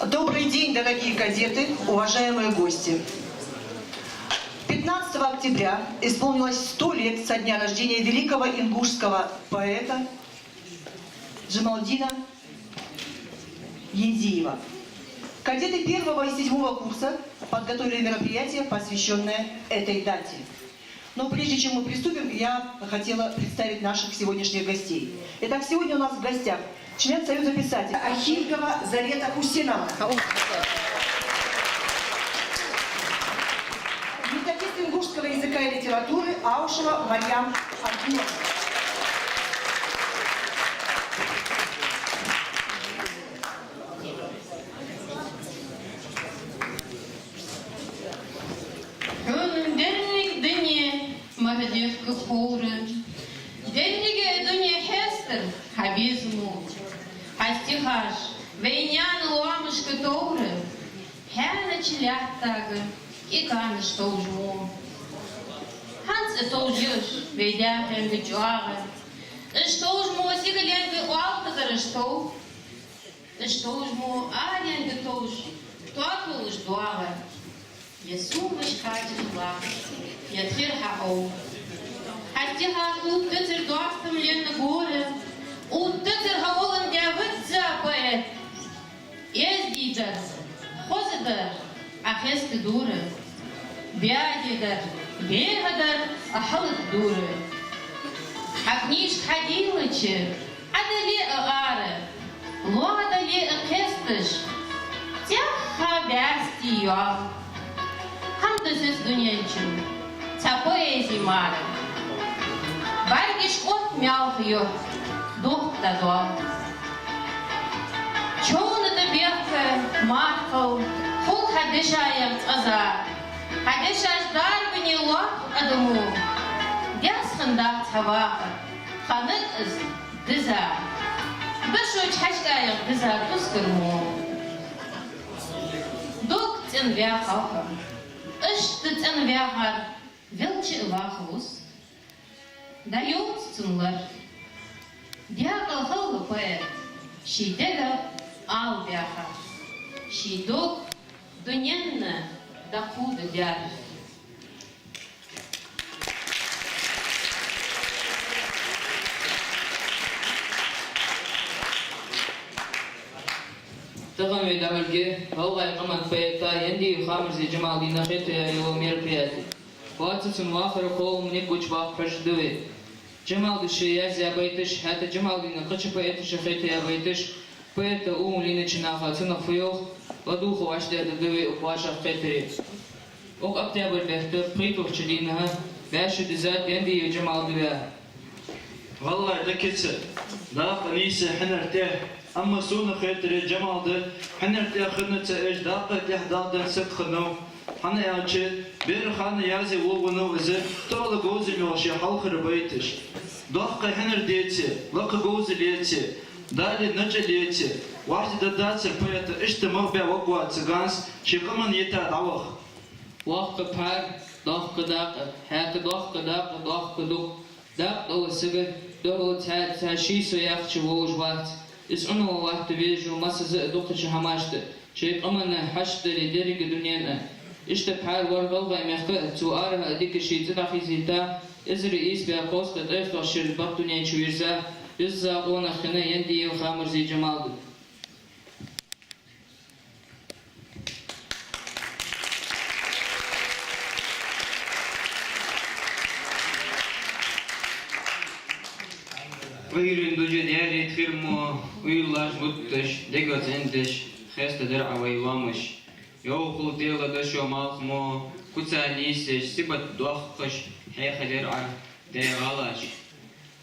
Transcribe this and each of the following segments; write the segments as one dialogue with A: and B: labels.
A: Добрый день, дорогие кадеты, уважаемые гости. 15 октября исполнилось 100 лет со дня рождения великого ингушского поэта Джамалдина Ендиева. Кадеты 1 и 7 курса подготовили мероприятие, посвященное этой дате. Но прежде чем мы приступим, я хотела представить наших сегодняшних гостей. Итак, сегодня у нас в гостях член Союза писателей Ахилькова Зарета Хусинова. Методист ингушского языка и литературы Аушева Марьям Абдулова.
B: Молодежка хоры, деньги дуня хестер, хабизму, хастихаш, вейнян ламышка торы, хяна челяхтага, и камеш толжму. Ханс толжешь, вейдя хем бичуага, штолжму сигаленга уалтагара штол, штолжму аленга толж, туакулыш дуага. Я сумаш хатихла, я тхирхау. Хастихас уттыцер дуастам лен горе, уттыцер хаолан дявытца поэт. Ездидар, хозидар, ахесты дуры, бядидар, бегадар, ахалык дуры. Акниш хадилычы, адали агары, луадали ахестыш, тяха бясти юал. Hamdısız dünyançım, çapoezi marı. Bargiş ot mявхıyor, duhta doğal. Çoğunu da biyakı, markal, hul hadişayım azar. Hadişaş darbini lok adımı. Diyasında tavakı, kanıt iz dizar. Bışuç haşkayım dizar tuskırmı. Duk tın vyakalkım. Iştıt en vahar, velçi vahus, dayot tunlar. Diyakal halgı poet, şidega al vahar, şidok dünyanna dakudu diyar.
C: تغم دعوالجي هو قمن بيتا يندي خامر زي جمال دي نخيط يو ميربياتي واتسن واخر قوم نيكوش باق فرشدوي جمال دي شياز يا بيتش حتى جمال دي نقش بيتش خيط يا بيتش بيتا اوم لينا چناخا تنخ فيوخ ودوخو اشداد دوي وقواشا خيطري اوك اكتابر دهتر قيتوخ چلينها باشد ذات يندي جمال دي
D: والله ده كتسر ده قنيسة حنرتاح أما سونا خيتر جمال ده حنرتاح خدنا تأج داقة تحداد ده سك خنو حنا يانشي بير خانا يازي وونو إذا طول جوزي ميوشي حلق ربيتش داقة حنر ديتي لق جوزي ليتي دالي نجا ليتي واحد ده داتسر بيت إشت مغبع وقوة تغانس شي كمان يتا دعوخ
C: وقت بحر ضخ داق حياة ضخ داق ضخ دوق داق دو سبب دو تاشيسو ياخش ووج وقت اس انو وقت بيجو مسز دوقش هماشت شيء امن حشت لدرج دنيانا اشت بحال ورغلغه مخه تواره ديك شي تدخي زيتا ازري اس بيقوس قطف شر بطنيا شويرزا يزا قونا خنا يندي وخامر زي جمال
E: ويرين دوجي ديالي تفيرمو ويلاش بوتش ديكوت عندش خيست درع ويلامش يوخل ديلا دشو مالخمو كوتا نيسش سبت دوخش حيخ درع ديغالاش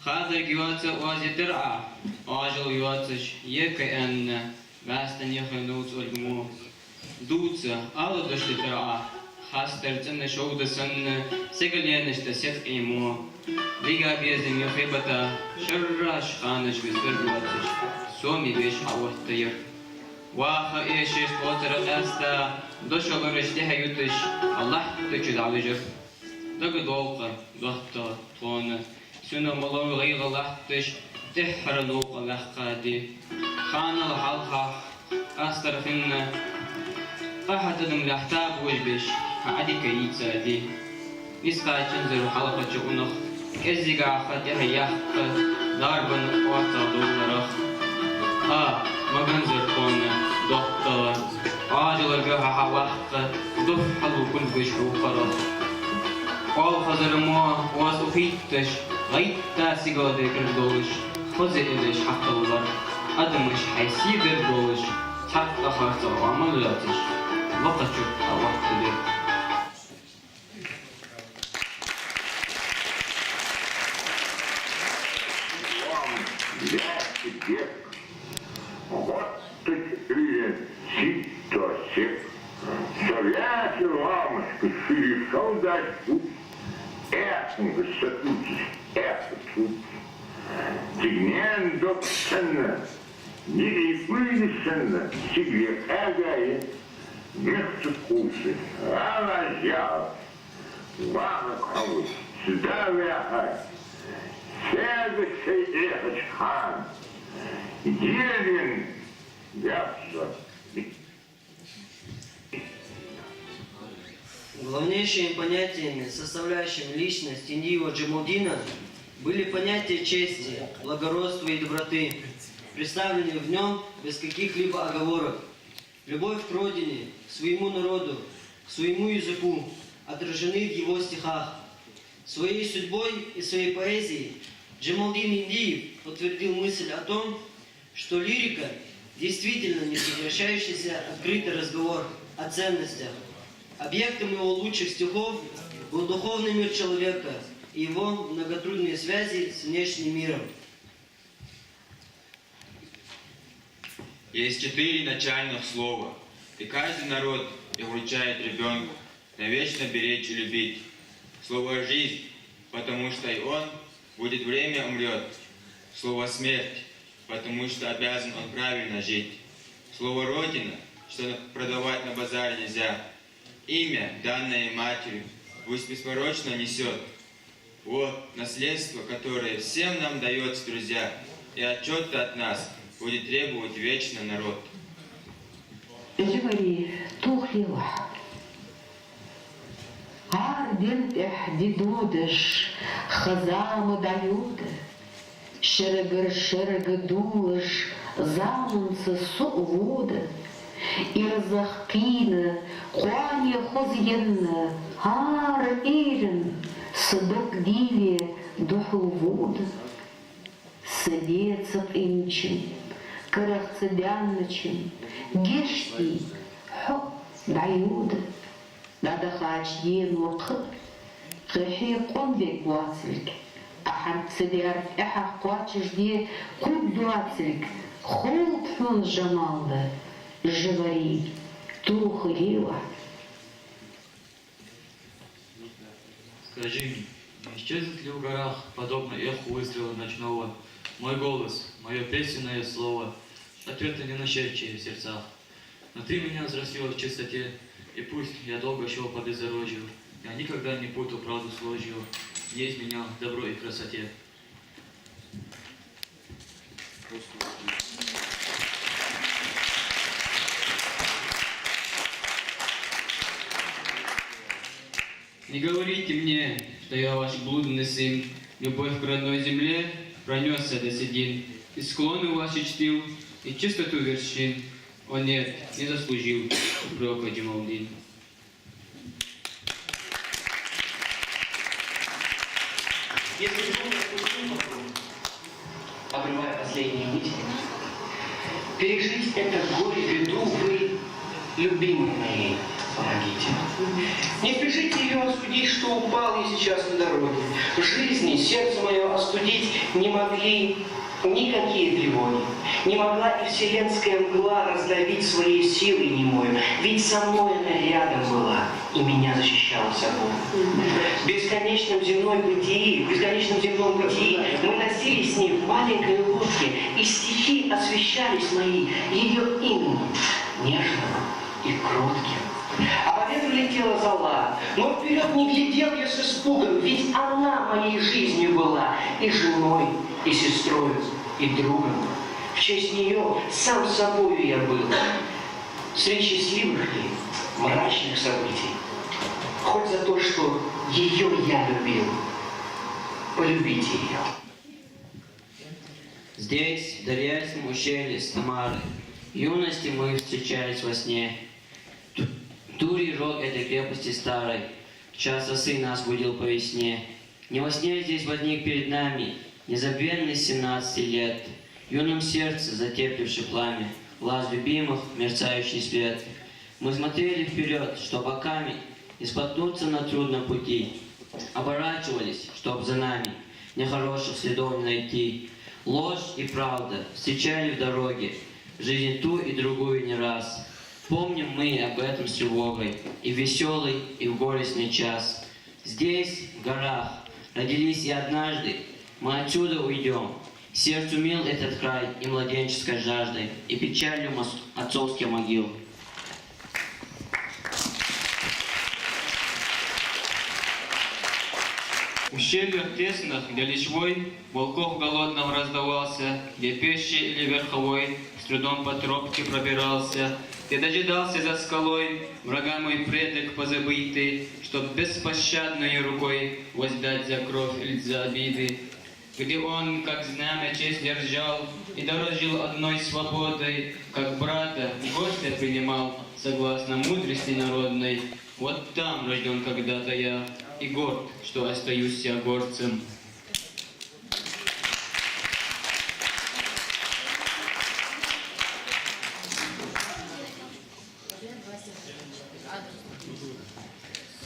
E: خاطر جواتة وازي درع واجل جواتش يك ان باستن يخنوت والمو دوتة على دشت درع خاستر تن شود سن سجل ينش تسيت قيمو ديجا بيزن يخيبتا شرش خانش بزبر جواتش سومي بيش حوت طير واخا ايشش قوتر قاستا دوشو غرش ديها يوتش الله تجد على جر دق دوقة ضغطة طونة سنة ملو غيغ لحتش تحر لوقة لحقادي خان الحلقة أسترخن قاحت دم لحتاب وجبش عادي كيتsa دي نسقى تنزل حلقة جونخ كزيجا خدها يخ ضربن وقتا دولارخ مغنزر كون دكتور عاجل جها حوحق دف حلو كل بشو خرخ قال خزر ما واسوفيتش غيتا سيجادة كردوش خزر إلش حق الله أدمش حيسيدر دوش حق خرطة وعملاتش وقتشو وقت دي
F: Я тебе вот такие ситосик. Советы ламочка перешел дать путь. Это высотутись, это тут. Тигнен доксенно, не вынесенно, себе агае, место вкусы, взял, вага кого, сюда вягай. Следующий Эхачхан, Елен, Япса.
G: Главнейшими понятиями, составляющими личность Индиева Джамалдина, были понятия чести, благородства и доброты, представленные в нем без каких-либо оговорок. Любовь к родине, к своему народу, к своему языку отражены в его стихах. Своей судьбой и своей поэзией Джамалдин Индиев подтвердил мысль о том, что лирика действительно не прекращающийся открытый разговор о ценностях. Объектом его лучших стихов был духовный мир человека и его многотрудные связи с внешним миром.
H: Есть 4 начальных слова, и каждый народ их вручает ребенку навечно беречь и любить. Слово «жизнь», потому что и он будет время умрет. Слово «смерть», потому что обязан он правильно жить. Слово «родина», что продавать на базаре нельзя. Имя, данное матерью, пусть беспорочно несет. Вот наследство, которое всем нам дается, друзья, и отчет-то от нас будет требовать вечно народ.
I: جبري توخلي واحد عردن احدي دودش خزام دايود شرق دولش زامنس سؤود إرزاقين قواني خزين هار إيرن صدق ديلي دحوود سديцев инчин كرخصدянчин جشتي حق بعيود بعد خاشين وقت قحي قندك واتلك أحد سدير أحد قواتش دي كل واتلك خلط من جمال جبري توخ лева.
D: Скажи мне, не исчезнет ли в горах, подобно эху выстрела ночного, мой голос, мое песенное слово, ответы не нашедшие в сердцах? Но ты меня взрастила в чистоте, и пусть я долго шел по бездорожью, я никогда не путал правду с ложью, не изменял добро и красоте.
E: Не говорите мне, что я ваш блудный сын, любовь к родной земле пронесся до седин, и склоны ваши чтил, и чистоту вершин. О нет, не заслужил упрека Джамалдин.
J: Обрывая последние нити, пережить это горе, беду вы, любимые мои, помогите. Не спешите ее осудить, что упал я сейчас на дороге. В жизни сердце мое остудить не могли никакие тревоги. Не могла и вселенская мгла раздавить своей силой немою. Ведь со мной она рядом была и меня защищала собой. В бесконечном земном бытии мы носились с ней в маленькой лодке, и стихи освещались мои ее именем, нежным и кротким. А по ветру летела зола, но вперед не глядел я с испугом, ведь она моей жизнью была и женой, и сестрой, и другом. В честь нее сам собою я был. Среди счастливых ли, мрачных событий. Хоть за то, что ее я любил. Полюбите ее.
G: Здесь, в Дарьяльском ущелье с Тамарой, в юности мы встречались во сне. Турий рог этой крепости старой, в час осы нас будил по весне. Не во сне здесь возник перед нами незабвенный 17 лет, в юном сердце затепливший пламя, глаз любимых, мерцающий свет. Мы смотрели вперед, что боками не споткнуться на трудном пути, оборачивались, чтоб за нами нехороших следов не найти. Ложь и правда встречали в дороге, в жизни ту и другую не раз. Помним мы об этом с тревогой, и в веселый, и в горестный час. Здесь, в горах, родились и однажды мы отсюда уйдем. Сердцу мил этот край и младенческой жаждой, и печалью отцовских могил.
E: В ущельях тесных, где личвой волков голодным раздавался, где пещей или верховой с трудом по тропке пробирался, где дожидался за скалой врага мой предок позабытый, чтоб беспощадной рукой воздать за кровь или за обиды, где он, как знамя, честь держал и дорожил одной свободой, как брата гостя принимал, согласно мудрости народной. Вот там рожден когда-то я, и горд, что остаюсь я горцем.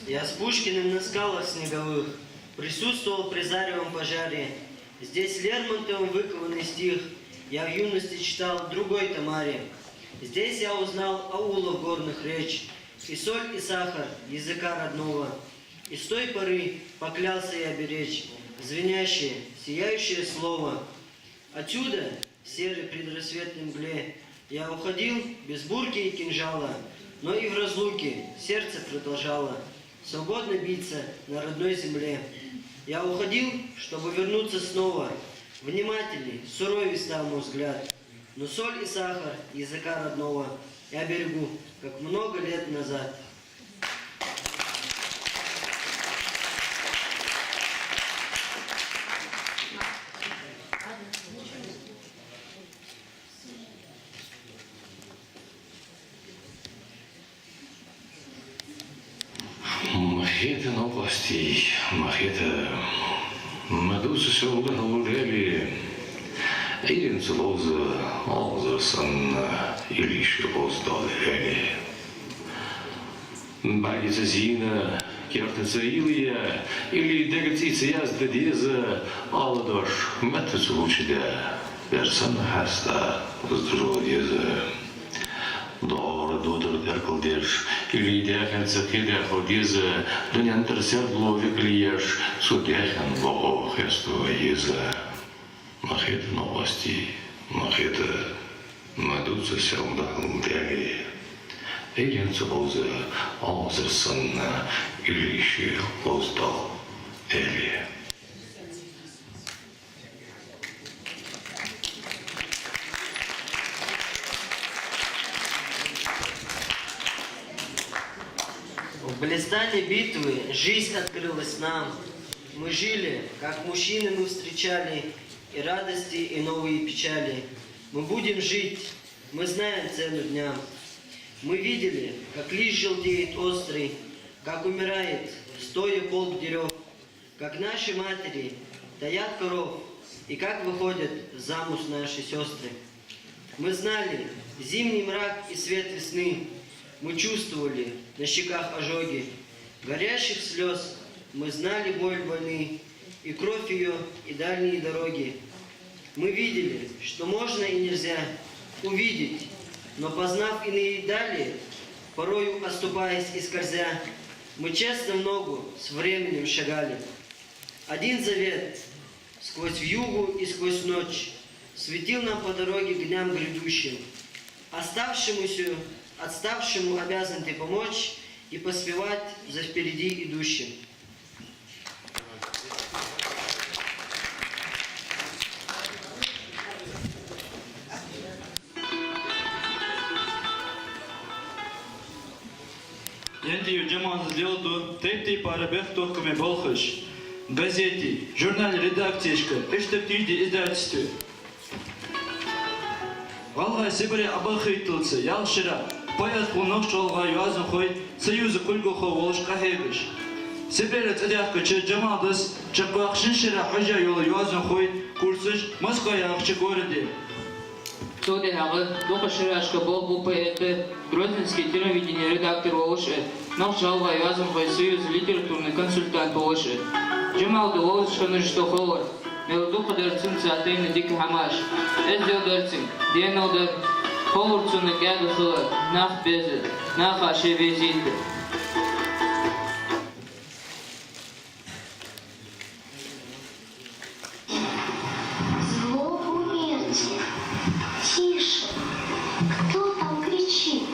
G: Я с Пушкиным на скалах снеговых присутствовал при заревом пожаре. Здесь Лермонтовым выкованный стих я в юности читал в другой Тамаре. Здесь я узнал аулов горных речь, и соль, и сахар языка родного. И с той поры поклялся я беречь звенящее, сияющее слово. Отсюда, в серой предрассветной мгле, я уходил без бурки и кинжала, но и в разлуке сердце продолжало свободно биться на родной земле. Я уходил, чтобы вернуться снова, внимательный, суровый стал мой взгляд. Но соль и сахар языка родного я берегу, как много лет назад.
K: Махета области, махета, медуза сьогодні говорили, Ирин Целоза, Олзерсон, Илиша Оздалели. Багица Зина, Кертица Илия, или Дегатица Язда Деза, Аладош, Метацу Лучида, Персона Хаста, Воздужова Деза. Doğru doğru derkildir. İlidəkin çəkədə xodizə, dünyandır sərblо виклияш, судяхан бо хесту еза. Махета новости, махета медуза сәудахын дәли. Эйген цыбылзы, алзырсын, илиші оздал әли.
G: В блистании битвы жизнь открылась нам. Мы жили, как мужчины мы встречали и радости, и новые печали. Мы будем жить, мы знаем цену дням. Мы видели, как лист желтеет острый, как умирает, стоя полк дерев, как наши матери таят коров, и как выходят замуж наши сестры. Мы знали зимний мрак и свет весны. Мы чувствовали на щеках ожоги горящих слез. Мы знали боль войны и кровь ее, и дальние дороги. Мы видели, что можно и нельзя увидеть, но познав иные дали, порою оступаясь и скользя, мы честно в ногу с временем шагали. Один завет сквозь вьюгу и сквозь ночь светил нам по дороге к дням грядущим. Отставшему обязан ты помочь и поспевать за впереди идущим.
D: Ендию Джамал сделал третий парабех тохками болхыш. Газете, журнал, редакциешка, иштептирди издательстве. Валга Сибири абахыйтылцы, ялшира, пояс пулнок шолга юазын хой, союзы кульгухо волшка хейгыш. Сибирец идяхкачы Джамалдыс, чапахшиншира хожа йолы юазын хой, курсыш Москва яхчы городе.
C: Тоді гағы Духа Ширашка бол бұл поэты, Грозненский телевидение редактор болышы, Навшалға язым қой союз литературный консультант болышы. Джамалды олышқаны что холыр, Мелдуха дәрцін цатайны дикі хамаш. Әздеу дәрцін, ден олдар, холырцыны кәді қылы, нақ безі, нақ ашы безейді.
L: Тише! Кто там кричит?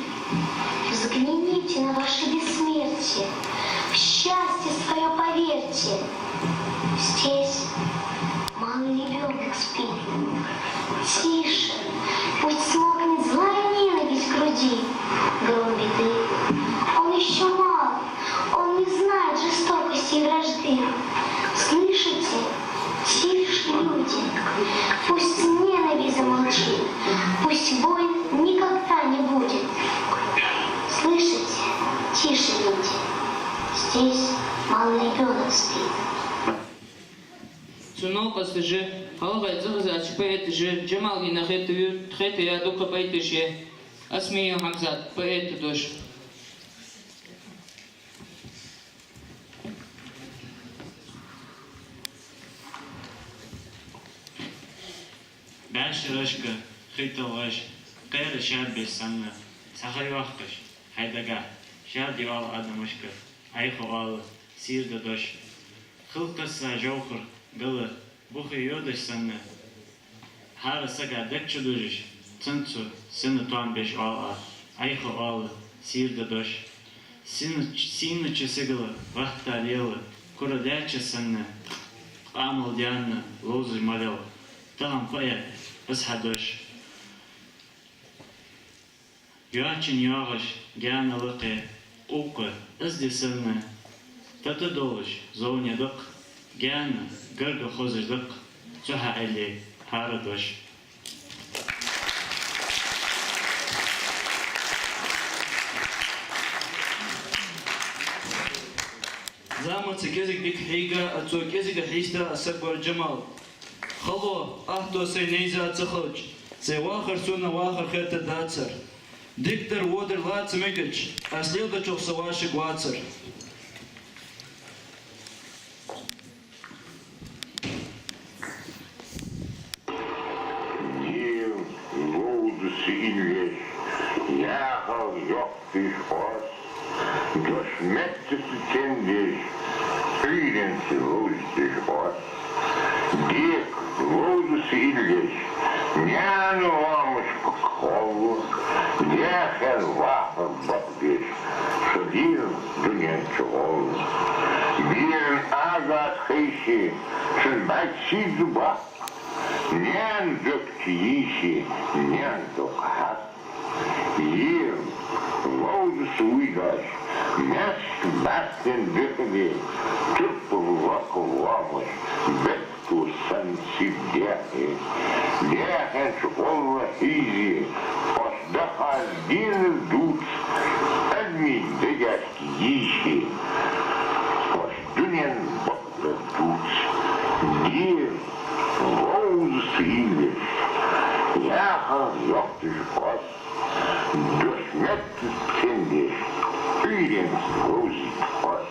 L: Взгляните на ваше бессмертие, в счастье свое поверьте. Здесь малый ребенок спит. Тише! Пусть смолкнет злая ненависть в груди. Гром беды. Он еще мал, он не знает жестокости и вражды. Слышите? Тише, люди! Пусть ненависть замолчит, пусть боль никогда не будет. Слышите? Тише, люди! Здесь малый ребенок спит.
C: Цунол пассажи, халгай зыгзач поэты же, Джамал гина хэты я духа поэты же, Асмию Хамзат, поэты душ.
M: Бәшірішкі, қитылғыш, қайры шәр бессанны, сақай ваққыш, хайдага, шәр дивал адамышқы, айқы алы, сирді дош. Қылқыса жоқыр, гылы, бұқы йодыш санны, хары саға дәкчі дұрыш, цынцу, сыны туан беш ала, айқы алы, сирді дош. Сины чесігілі, вақта лелі, күрі дәчі санны, қамыл дянны, лозы малел, тағам қоя, أصحدش يعشن يعش جانا لقي أوقع أزدي سنة تتدولش زوني دق جانا قرق خوزش دق جها علي هاردوش
D: زامن سكيزك ديك حيقة أتو كيزك حيشتا أسكبر جمال خلو أهدو سي نيزا تخلج سي واخر سونا واخر خيرت داتسر ديكتر ودر لات ميجج أسليل دا چوخ سواشي قواتسر
F: Дил, луды сильвеш, яхал ёктиш ос, дош меттесі тендеш, фриденси луздиш ос, дек, луды сильвеш, няну ламыш по колу, яхал вахал бакдеш, шадил дунен чолу, бирен агат хейши, шельбайчи зуба, Нян докчииши, нян докхат. Ир, лоуды суигаш, мяс бастен дыхаги, тупу лаку ламыш, бетку санси дяхи. Дяхен школа хизи, посдаха дин дуц, адми дядяшки иши, постунен бакта дуц. Дир, Rose Silius, Jager jochtes Gott, durchmettes Kindisch, Friedens rosig Gott.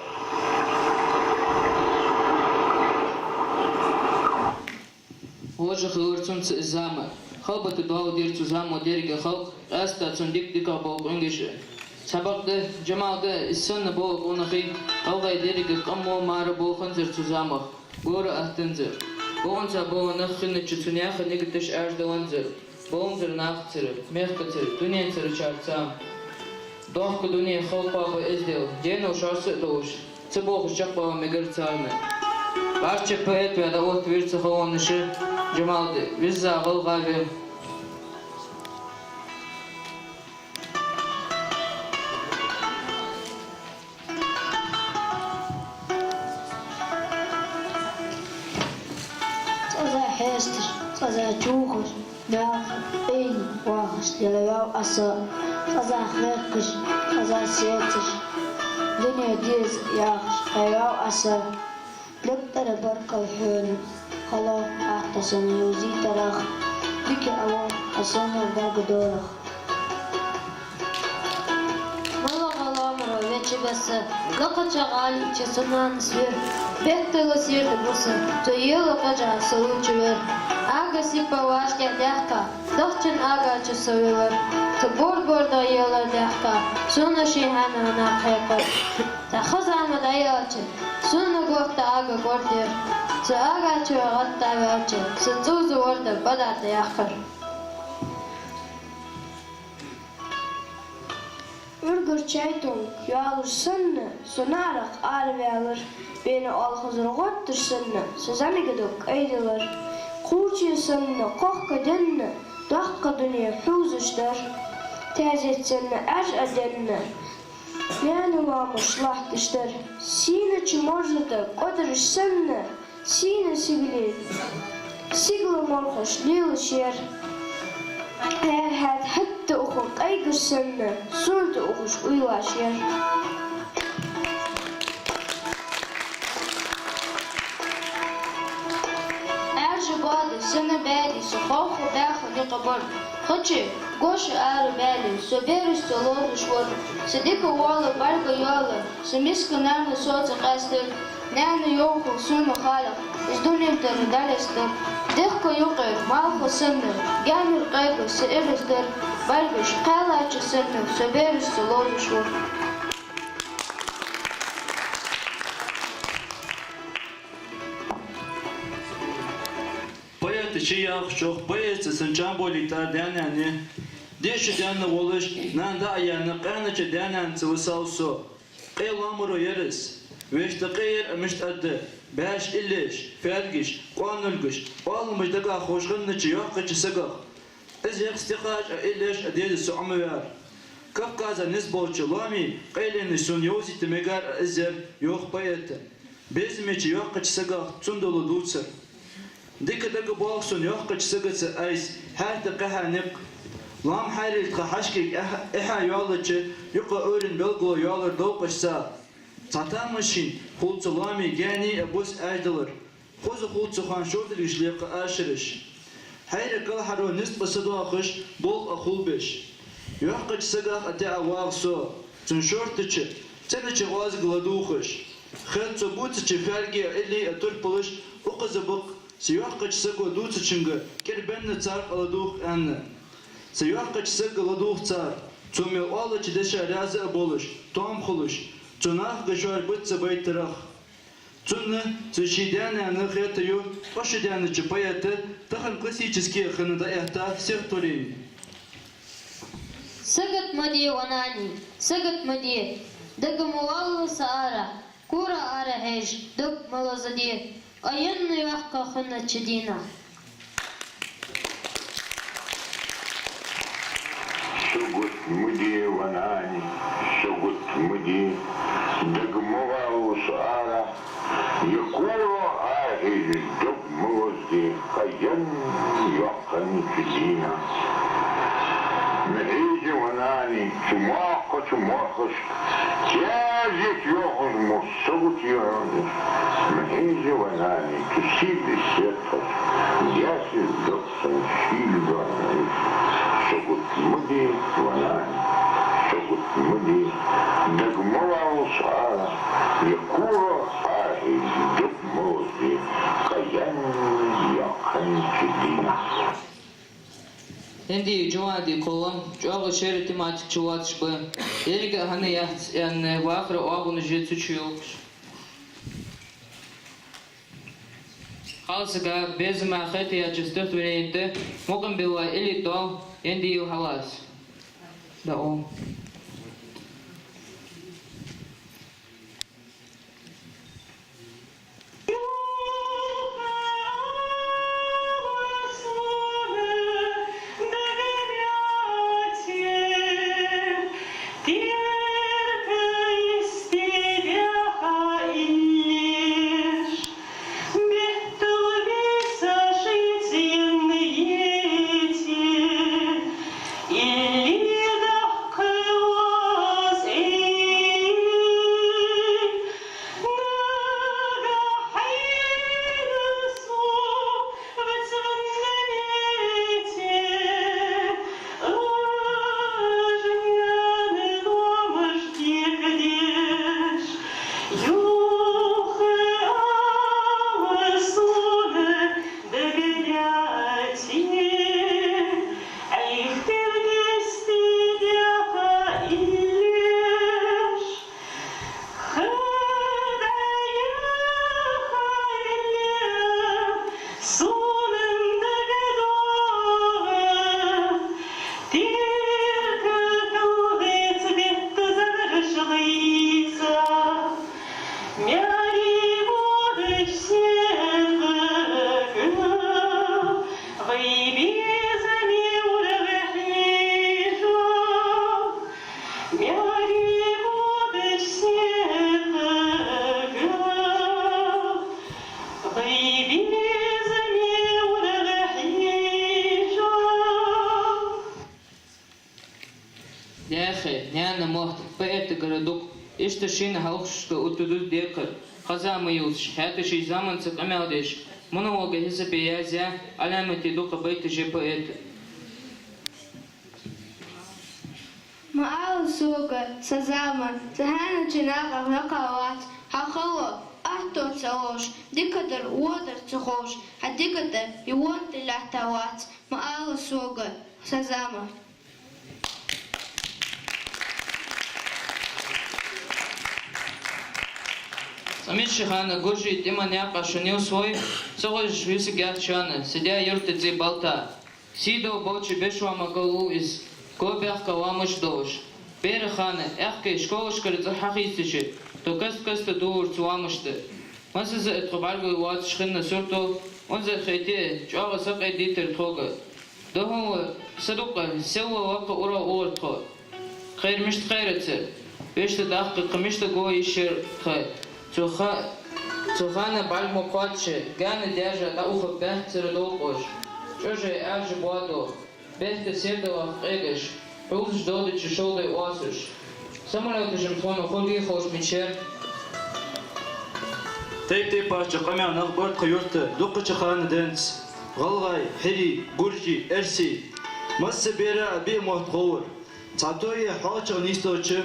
C: Hoje gelurtsun zame, halbate dua dirtsu zamo derge halk, asta tsun dik dika bol ungische. Sabakde Jamalde issanna bol onahi, algay derge kammo mara bol khanzer zusammen. Gora ahtenzer. Bonza bo nakhne chutuniakh negtish ardawanzer. Bonzer nakhzer, mehkatzer, dunyenzer chartsam. Dohk dunya khalqa ba ezdel, deno sharse dosh. Tsbokh chaqba megertsarne. Barcha poet ve da ot virtsa kholonishi Jamalde vizza g'alg'avi.
L: Естер, сказа чухаш, бях, эйни, вахаш, делавял аса, сказа хвекаш, сказа сетиш, дыня диз яхаш, хайвал аса, лектара баркал хён, хала ахтасан юзи тарах, дике ава асанар баргадорах. Вечебеса, локача гали, чесанан свер, беттела сирда буса, то ела каджа салучевер, ага сипа вашня дяхка, дохчин ага чесовер, то борда ела дяхка, суна шихана на хепер, та хазама даяче, суна горта ага гордер, то ага чуагата вяче, сацузу орда бадата яхкар. Urgur çaytun, yağılır sınne, sonarak arvealır, beni alhızır gottur sınne, sözani gıdık eydilir. Kurçuya sınne, kohka dünne, dağka dünya huzuşlar, tezet sınne edenine, yani vamış lahtışlar, sine çimorjada kodırış sınne, sine sigli, sigli morhoş lilişer, had hatta okuk aygır sınne, surda okuş uylaşır. Erci badı, sene bedi, sohohu dahu liqabır. Хачи, гоши ары бәлі, собері столоры швор, садика уолы, барга йолы, самиска нәмі соцы қастыр, нәмі йоқу суны халық, издунемтері дәлестір, дыққа юқыр, малқы сынны, гәмір қайғы сірістір, баргыш қайлачы сынны, собері столоры швор.
D: Чиях çok bayısı sınçan bolitar deneni. Deşi denli oluş, nanda ayağını qanıcı denen sıvısavsu. Qeylamuru yeriz. Veşte qeyir emişt adı. Beş illiş, fergiş, qanılgış. Olmuş daga hoşgınlıcı yok qıcı sıgıq. İz yaqstiqaç illiş adedi su'amı ver. Kafkaza nisbolçu lami, qeylini sun yoziti megar izir yok bayıtı. Bezmeci yok qıcı sıgıq, tsundulu dutsır. دك باقصن يحقج سقط أيس هات قهنق لام حيل قحشك إحا يالج يقى أورن بلقو يالر دوقش سا تعتمشين خلص لامي جاني أبوس أجدلر خوز خلص خان شورد رجليق أشرش حيل قل حرو نسب صداقش بول أخول بش يحقج سقط أتع واقصو تنشورتش تنش غاز قلدوخش خد ثبوتش فرقي اللي أتربلش وقزبق Siyah kaçsak duç çünkü kerbenle çar aladuh anne. Siyah kaçsak aladuh çar. Çömel alıcı deşe razı boluş, tam xuluş. Çunah gıjar bitse baytıraq. Çunne çişiden anne xetiyor, başıdan çıpayatı, tahan классические ханада ehta sektorin.
L: Сагат мади ванани, сагат мади, дагамуалу саара, кура ара хеж, даг малазади. Ayın yahka khuna chidina.
F: Шугут муди ванани, шугут муди, дагмова усара, якуро ахиж догмозди, каян яхан чидина. Мехиджи ванани, чумахаш, тяжет йохуш мусугут йохуш. Мехиджи ванани, тусиды сетхаш, ясис доксан шильванай. Шогут муди ванани, шогут муди, дагмова усара, якуро ахиж догмозди, каян яхан чидина.
C: Endi cumadi kolam, çoğu şehir tematik çuvatış bu. Elge hani yani vakra ağunu jetsu çuyulmuş. Halsıga bezme ahete ya çıstırt vereyinde, mokam bila eli dal, endi yu halas. Da o.
N: Жить
C: Яхе, няна мохт, поэты городок, ишта шина халкшка утудут декар, хазамы юлш, хаты ши заманцак амялдеш, монолога хисапе язя, алямати дука байты же поэты.
L: معاو سوقة سزامن سهانا جناق أغلقاوات حقوة أحتو تسوش ديكتر وودر تخوش هديكتر يوون تلاحتوات معاو سوقة سزامن
C: Самиш шихана гожи тема няка шунил свой, согож висигят шана, сидя юрты дзи балта. Сидо бочи бешва магалу из гобях каламыш дош. Берехана, эхке школышкар захахистичи, то каста дур цуамышты. Масыз эткобаргы уат шхинна сурто, он за хайте, чуага сак эдитер тога. Доху садука, села вака ура уартхо. Хайр мишт хайрацер. Бешта дахка камишта го ишер хай. Цухана бальмо кватше, гана держа да ухо бех цередолкош. Чоже авжи буадо, бехте сердова эгеш, пулж доды чешолды уасуш. Самолеты жемтону ходи хош мичер.
D: Тейп парча камян нахбарт каюрты, дука чахана дэнс. Галгай, хири, гуржи, эрси. Масса бера аби мохт говор. Цатои хача нисточы.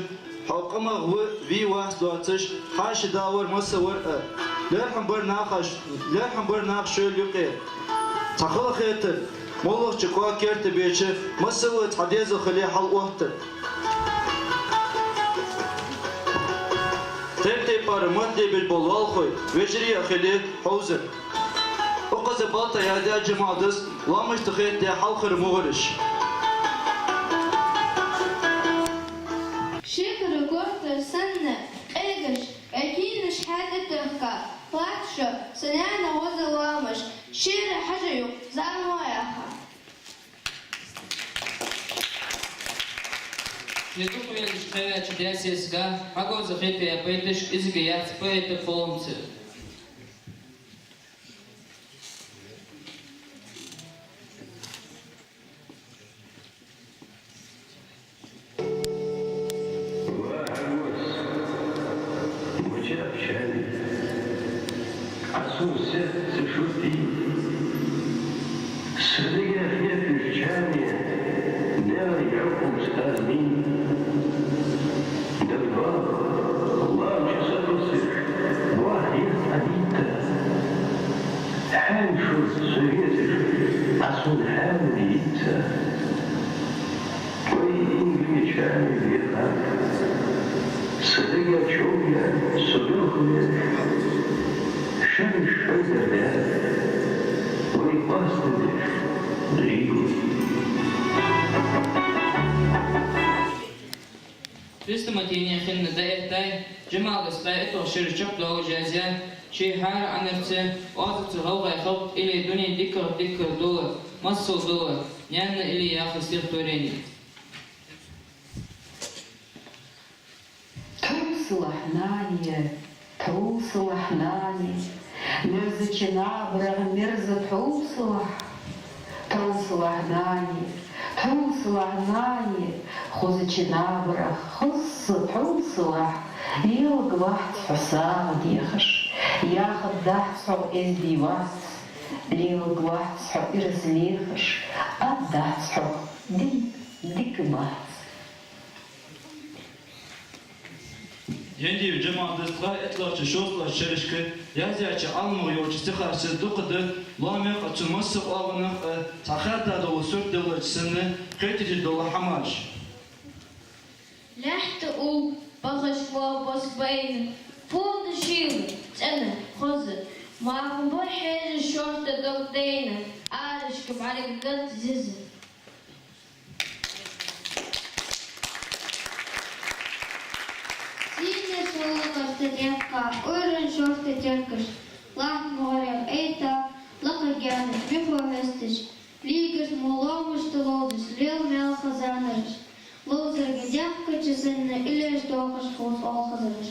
D: حقمه في واحد دواتش حاش داور مصور لرحم بر ناقش يقي تخل خيتر مولوش چقوا كرت بيش مصور تعديز خلي حل وقت تبتي بار مدي بالبولال خوي وجري خلي حوزر وقز باطا يا جماعة دس لامش تخيت دي حل خير مغرش
L: شكر قرطة سنة إيجش أكيد شهادة تهكا لاتشو سنانا وزوامش شير حجيو زامو ياها
C: Язык уедешь твоя чудесия сга, могу захипи я пейтыш изгият поэты поломцы.Ристоматиния хинна даэтай, жимал гастаэто ширчак лау жазя, ши хар анерце, озыцы галгай халк или дуни дикар дула, массу дула, нянна или яхастир творение.
I: توصلحناني مرزتنا برغ مرزة توصلحناني خوزتنا برغ خص توصلح يلق واحد حسام ديخش ياخد دحت حق إزدي واس ليلق واحد حق إرس ليخش أدحت حق ديك واحد
D: Yendi cemaat ıslah etlaçı şoslar şerişki yazıcı almı yolcu sıkarsı dokudu lamek açılması ağını takarda da o sört devletçisini kritici dolu hamaş.
L: لحت أو بغش وابس بين فوق شيل أنا خزر معهم بحر الشرطة دقدينا عارش كم عليك قد ززر Сильно солнышко тряпка, ойрын шорты теркыш. Лах моряк эйта, лакагяны, бифовестыш. Лигаш моломыш тылодыш, лел мел хазанырыш. Лозерге дявка чесенне, илеш докаш хос ол хазырыш.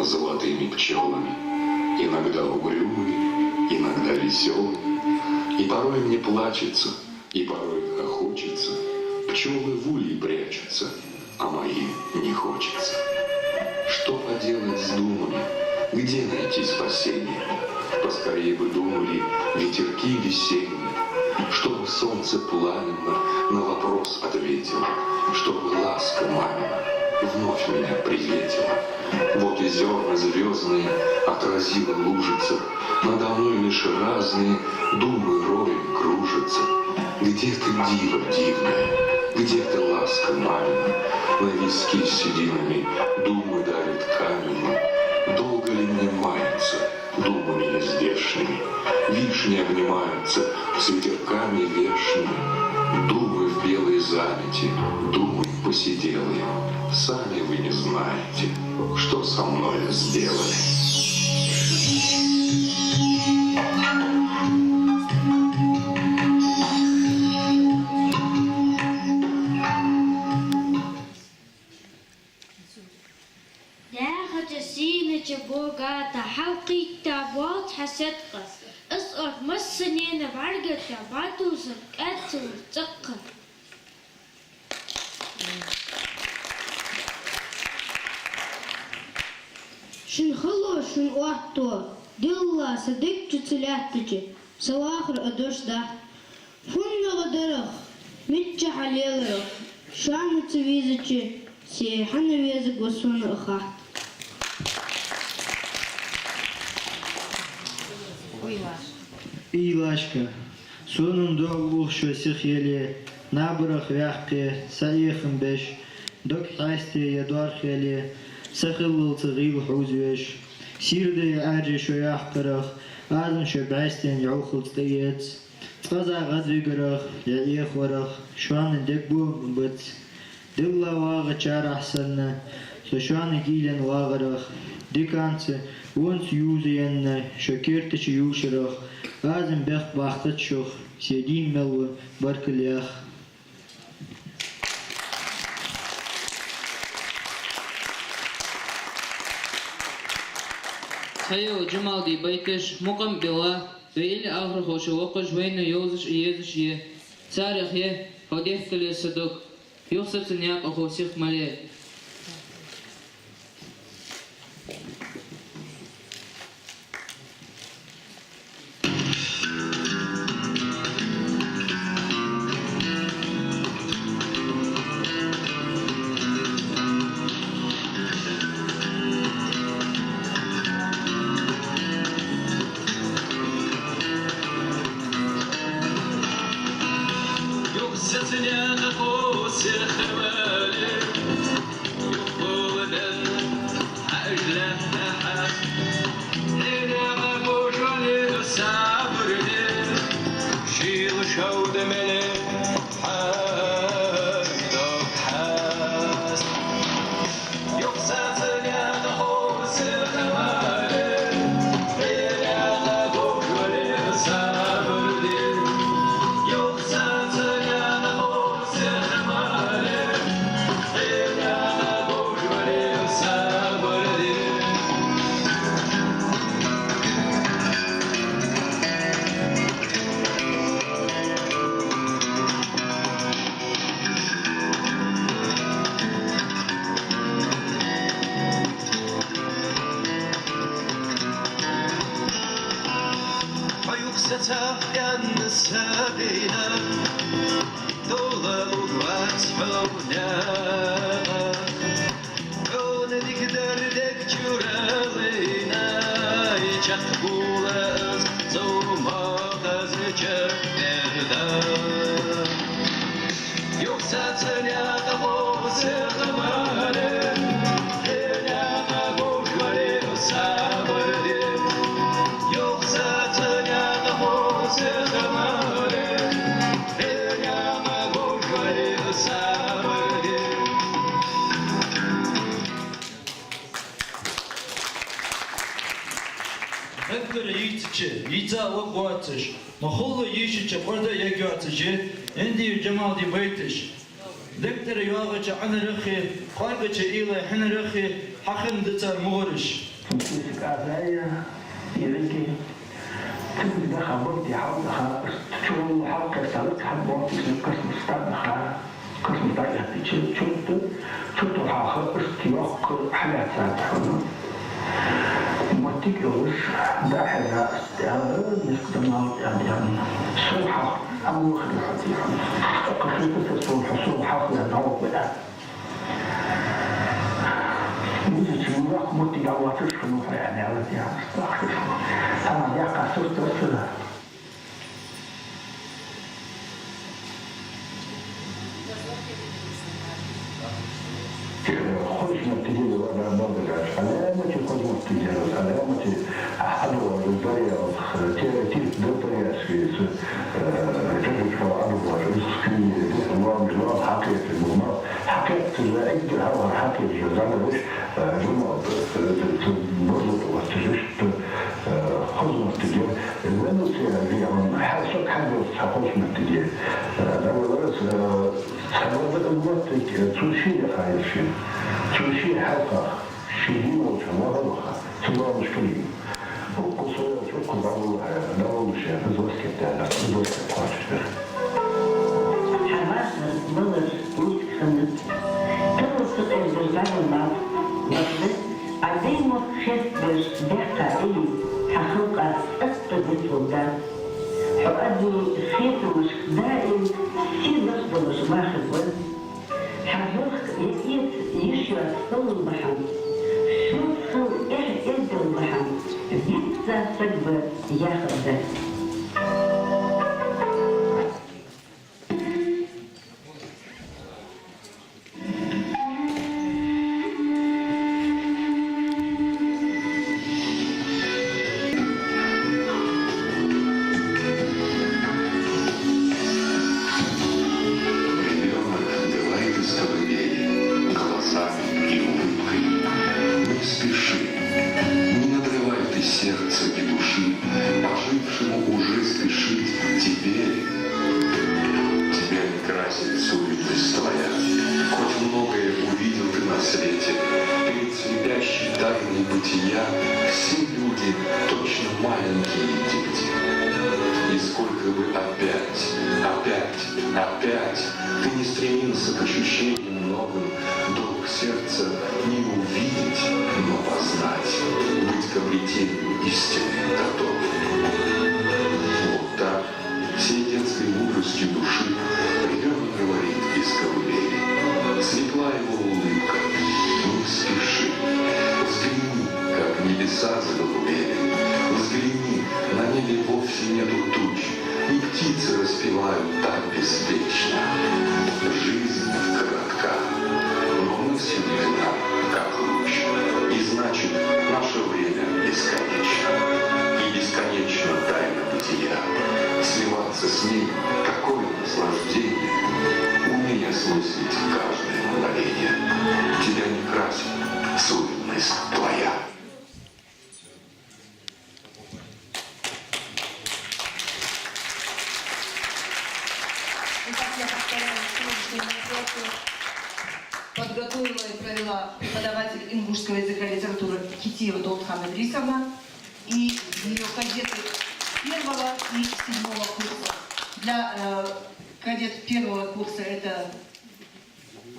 N: золотыми пчелами, иногда угрюмый, иногда веселый. И порой мне плачется, и порой хохочется. Пчелы в улье прячутся, а мои не хочется. Что поделать с думами, где найти спасение? Поскорее бы думали ветерки весенние, чтобы солнце пламенно на вопрос ответило, чтобы ласка мамина вновь меня приветила. Вот и зерна звездные отразила лужица, надо мной лишь разные думы роем кружатся. Где ты, диво дивная, где ты, ласка мамина? На виски сединами думы давит камень. Долго ли мне маяться думами нездешними? Вишни обнимаются с ветерками вешними. Думы в белой замети, думы посиделые. Сами вы не знаете, что со мной сделали.
L: بوغاتا حلقي تابوت حسدقس اسقط مسنين بعرقة تاباتو سرقات وتقر شن خلو شن وقتو دلا صدقت تلاتجي سواخر ادوش ده فن غدرخ متجح عليلرخ شان تفيزجي سي حنا ويزق وسون اخا
O: Илашка, сонунда улшо сихели, набрах вяхке, саихм беш, док хасте ядвар хели, сахилл цигил хузвеш, сирде аджи шо яхкарах, азм шо бастен яухл стаец, цказа гадвигарах, яих варах, шван декбу быц, дилла вага чарах санна, сошван гилен вагарах, диканце, Once юзиенна, шокертич юшерах, азем бех бахтачох, седим мелва баркалях.
C: Хайо Джамалди байтеш мукам била, вейль агр хоша вокаш вейна йозыш иезыш е, царях е, ходехтале садок, юхсапсан як охосих мале.
D: Mahalla yişiçe orada yegyatıcı, indi Cemaldi beytiş. Dektere yağıcı anırıkı, kargıcı ile hınırıkı, hakkın dıtar muğırış.
P: سنتيسك أزايا يريكي تبدي دخل بردي حوضها تشوف حوضك استلقت حبوك اسم قسم استبخا قسم طاقة شوتو حاخر استيوك حالات ساتحونا متكلوش داحلة نستمر يعني صلحة أمور خلقتي قصيدة الصلح صلحة لأنه بدأ ميزة المراق متي لو تشكلوا يعني على يعني استخدم أنا يقع صوت رسولة خشمة تجيب وأنا نضرج علامة خشمة تجيب علامة أدوار الضرية تيرتيت بالضرية سويس تجد أدوار في الله حقيقة المرمى حقيقة العيد هو حقيقة زالوش جمعة تبرد وتجشت خشمة تجيب لأنه سيعني حاسك حدث خشمة تجيب لأنه سبب الوقت تشيل خايفين تشيل حلقة شيلين وتمارها تمار مشكلين وقصوا شكل دعوا مش بزوج كتالا بزوج كتالا
Q: حماس بلر ميت خمس كل سؤال بالبعض مع بس عدين وخير بس بيحكى إيه حقوقة أستبدل وده حقدي خير مش دائم في بس مش واخد وزن حقوق يشير صل المحل شوف صل إيه المحل يبدأ سجبة ياخد ده
A: Подготовила и провела преподаватель ингушского языка и литературы Китиева Долтхан Идрисовна и ее кадеты 1 и 7 курса. Для кадет 1 курса это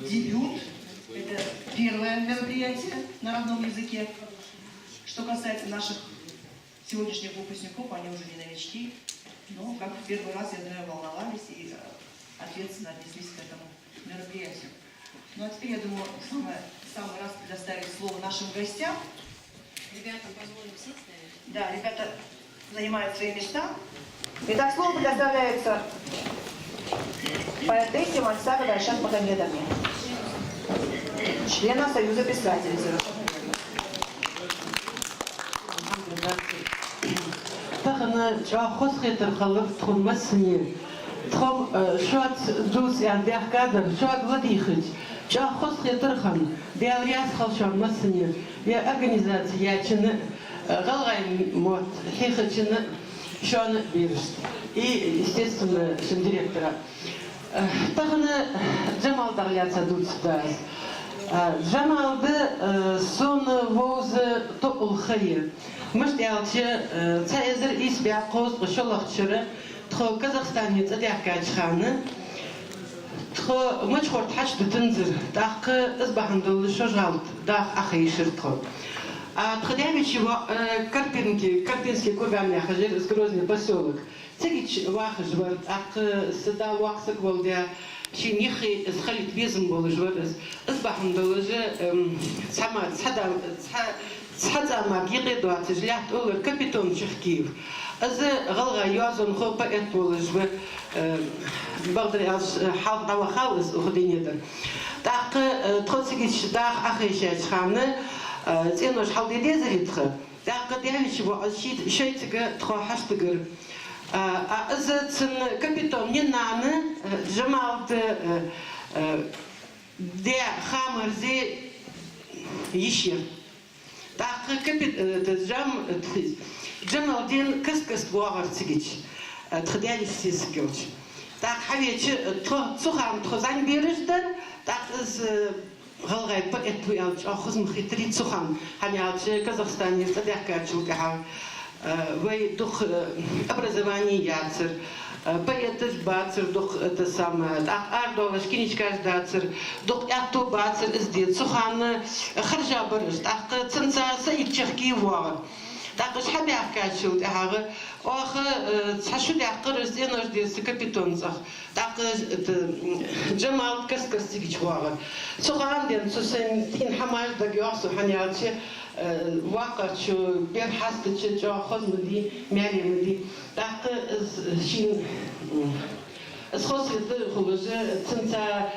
A: дебют, это первое мероприятие на родном языке. Что касается наших сегодняшних выпускников, они уже не новички, но как в первый раз, я знаю, волновались и ответственно отнеслись к этому мероприятию. Ну а теперь, я думаю, самый раз предоставить слово нашим гостям.
B: Ребятам позволим сесть, наверное.
A: Да, ребята занимают свои места. Итак, слово предоставляется поэтессе Мансара Дайшан Магомедовне, члена Союза писателей.
R: تخنا جا خود خیتر خلف تخم مسنی تخم شاد دوس يعني ده قادر شاد ودي خد جا خود خیتر خن ده رياض خلشان مسني يا организация يا چن غلغين موت خيخ چن شان بيرست и естественно шин директора تخنا جمال دغليات دوس داس جمالды сон воз топ الخير مش ديالتي تايزر إيس بيعقوز وشلخ شرة تخو كازاخستانية تديع كاجخانة تخو مجخور تحش بتنزر داق إصبح ندول شجالت داق أخي شرطخو تخدامي شو Карпинский курган я хожу из Грозный поселок. Цегич вахж вот ак сда вахсак волдя шинихи из халит визм был живет из бахн доложе сама цада магири до атжлят олер капитан Чехкиев. Аз галга язон хо поэт был живет багдри аз хал давахал из ухдинедер. Так троцегич дах ахишач ханы زينوش حاول يدير يدخل. داق ديالي شو عشيت شيء تخو حشتقر. أزت كابيتون ينعنا جماعة دي خامر زي يشير. داق كابيت جماعة دين كسكس بواغر تيجي. تخديالي سيسكوش. داق حبيتش تخام تخزان بيرجدر. داق از غلغي بقيت ويالج أخذ مخيتري تسخن هنيالج كازاخستان يستدعك أشوكها ويدخ образование яцер поэтес бацер дох это самое ардоваш киничкаш дацер дох ято бацер издет сухан харжа барыш так ценца саид чехки вар так шхаби акачу тага ох цашу дакыр изденож дес капитон зах так джамал каскастигич вар сухан ден сусен тин хамаш да гёсу ханиалче واقع شو بيرحست شو خذ مدي مالي مدي داق شين اسخص يدير خلوج تنتا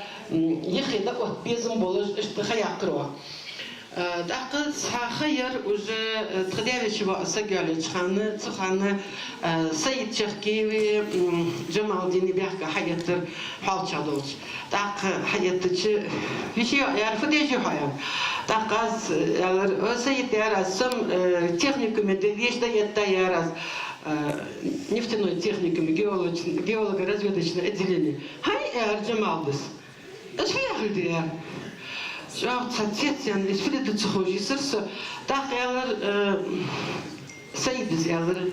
R: يخي دقوة بيزم بولج اشتخي عقروه داق خير وجا تخديري شو سجل تخان تخان سيد شركيوي جمال ديني بيحكي حياتر حال شادوش داق حياتش في شيء يعرف ديش حياة داقاز سيد يارز سم техниками лишь дает яраз нефтяной техниками геолого-разведочное отделение. Хай Джамалдес. Это что я говорю? Жав цацетян из филида цухожи сырса так ялар سيد يالر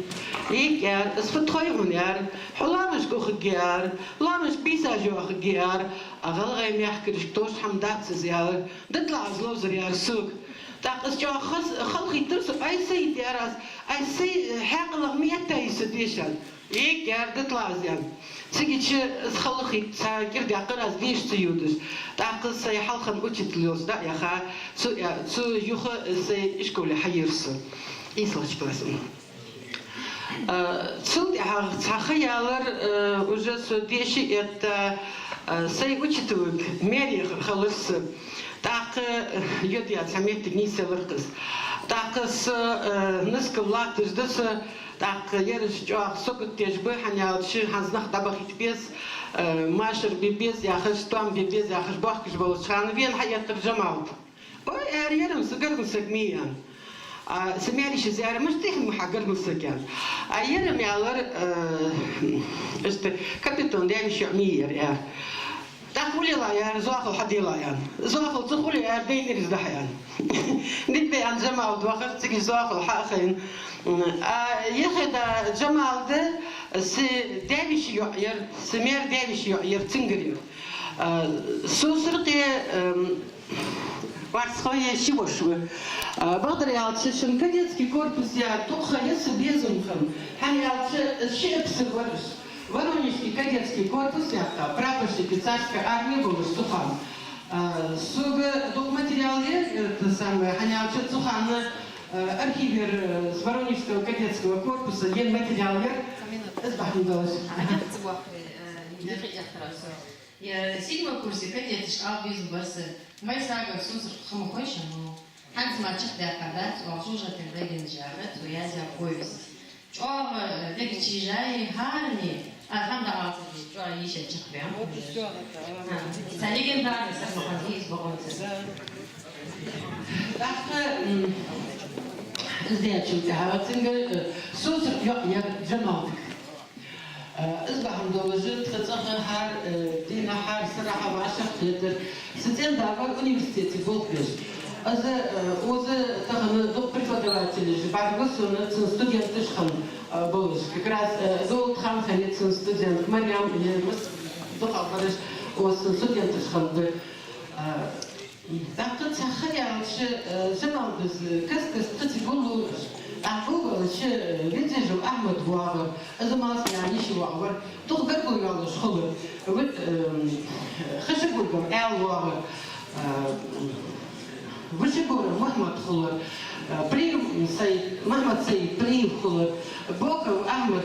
R: إيك يار اسفتخويهم يار حلامش كوخ جيار لامش بيسا جوخ جيار أغل غيم يحكرش توش حمدات زيار دطلع زلوزر يار سوق تاقس جو خلقي ترسو أي سيد ياراس أي سيد حاقلغ ميتا يسديشان إيك يار دطلع زيار تيجي خلقي تاكر دي أقراز ليش تيودش تاقس سي حلقا وجت ليوز دا يخا سو يوخا سي إشكولي حيرسو إيصلش بلاسون. سود تخيلر уже содейший это сей учитывает мере халыс так йодят самих технических так с нескольких тысяч так ярыш жак сокут тежбы ханялчы хазнах табахит без машер бибез яхыш там бибез яхыш бахкыш болчан вен хаят джамал ой ярым сыгыргын сагмиян سمعليش زيارة مش تخدم محقر مسكان أيام يالر است كابتن دايم شعمير يا تقولي لا يا زاخل حدي لا يا زاخل تقولي يا بين الزحيان نبي عن جمال وقت تجي زاخل حاخين ياخد جمال ده سي دايمش يعير سمير دايمش يعير تنقرير سوسرقي Варсхоя Шивошвы. Благодаря шин кадетский корпус я тухха если безумхан. Ханиалче шепсы варш. Воронежский кадетский корпус я прапорщик царской армии был Сухан. Суга докуматериалы это самое ханиалче Сухан архивер с Воронежского кадетского корпуса ен материалы.
B: Я в седьмом курсе кадетиш албизм барсы. Моя сага суср хамохойша, но ханс мачах да кадат, валжужа тендеген жарат, уязя повесть. Чо деги чижай харни, алхамда алсади, чо иша чахбям. Са легендарный сахмаханги из Богонцы.
R: Здесь чуть хаватинга суср я джамалдик. إصبحوا مدوجين تخطخ حار دينا حار صراحة وعشق خاطر ستين دابر أونيفرسيتي بولكريش Өзі тағыны преподаватели же, барғысы студенты шқан болыш. Как раз Золот хан халетсін студент, Мариам, дұқалғарыш, осы студенты шқан бы. Тақы цаха яғышы жамалдыз, кәс-кәс тұти болу, ақылғы шы ледежу Ахмад вағыр, азамас яғнеші вағыр, тұқ бір бұйалы шқылы, қышы бұйгым әл вағыр, Вышибура Махмад Хулар, Махмад Саид Приев Хулар, Боков Ахмад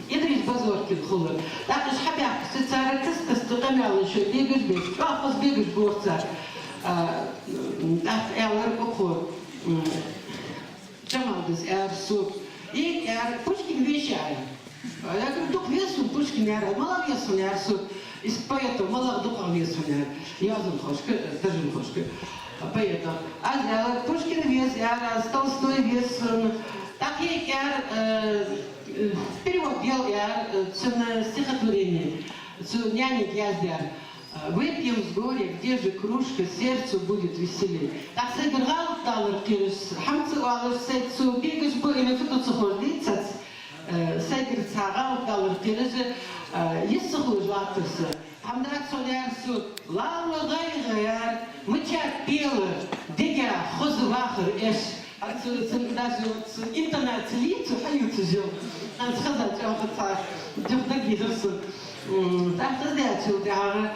R: Идрис Базоркин Хулар. Так уж хабяк, социально кыс-кыс тутамял еще, бегаш бегаш, ахос бегаш борца. Так элар Бухор, Джамалдыз Эрсу. И Пушкин вещает. Я говорю, тук весу Пушкин Эрсу, мало весу Эрсу. Из поэтов малых духов весуня, язым хошка, даже хошка, поэтов. А Пушкин вес, я Толстой вес, так я перевод делал, я стихотворение, нянек яздяр. Выпьем с горя, где же кружка, сердцу будет веселее. Так собирал талер кирис, хамцы алыш сетсу, бегаш бы, и на фиту цухождицац, сайгер цагал талер кирис, يسخو جواترس حمدات سوليرسو لا غير متشات بيل ديجا خذ واخر ايش даже интернет лицо хаются же надо сказать что это дёрдагирсу так сказать да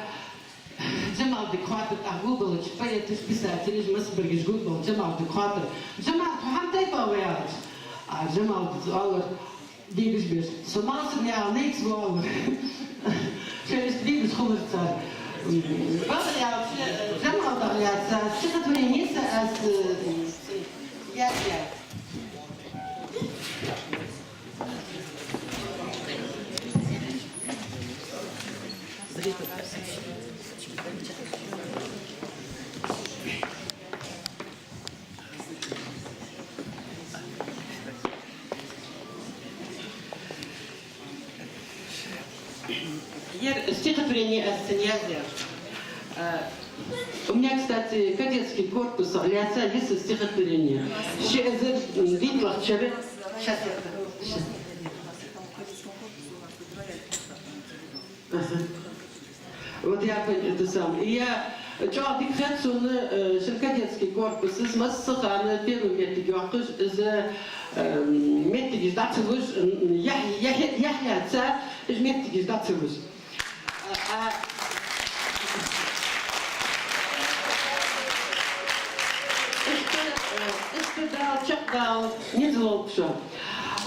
R: Джамал Декватер Агубалыч поэт и писатель Масбергиш Губал Джамал Декватер Джамал хантай павяж а Джамал Аллах Дигаш беш. Сомался мне алнейкс вол. Через дигаш хулерцар. Вот я вообще Джамал Дагляца. Стихотворение я. Стихотворение Астеньязя. У меня, кстати, кадетский корпус для отца лиса стихотворение. Сейчас вот я это сам. И я جاء دكتور شركاتي كوربس اسمه الصغار بيرو ميتي يوقش إذا ميتي جدات سوش يحيى تسا ميتي جدات سوش استدال شقال نزول بشو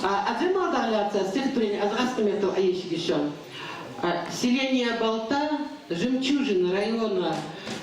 R: أزمة دالياتsa стихотворение азгастметов аещигишон селение Балта жемчужина района.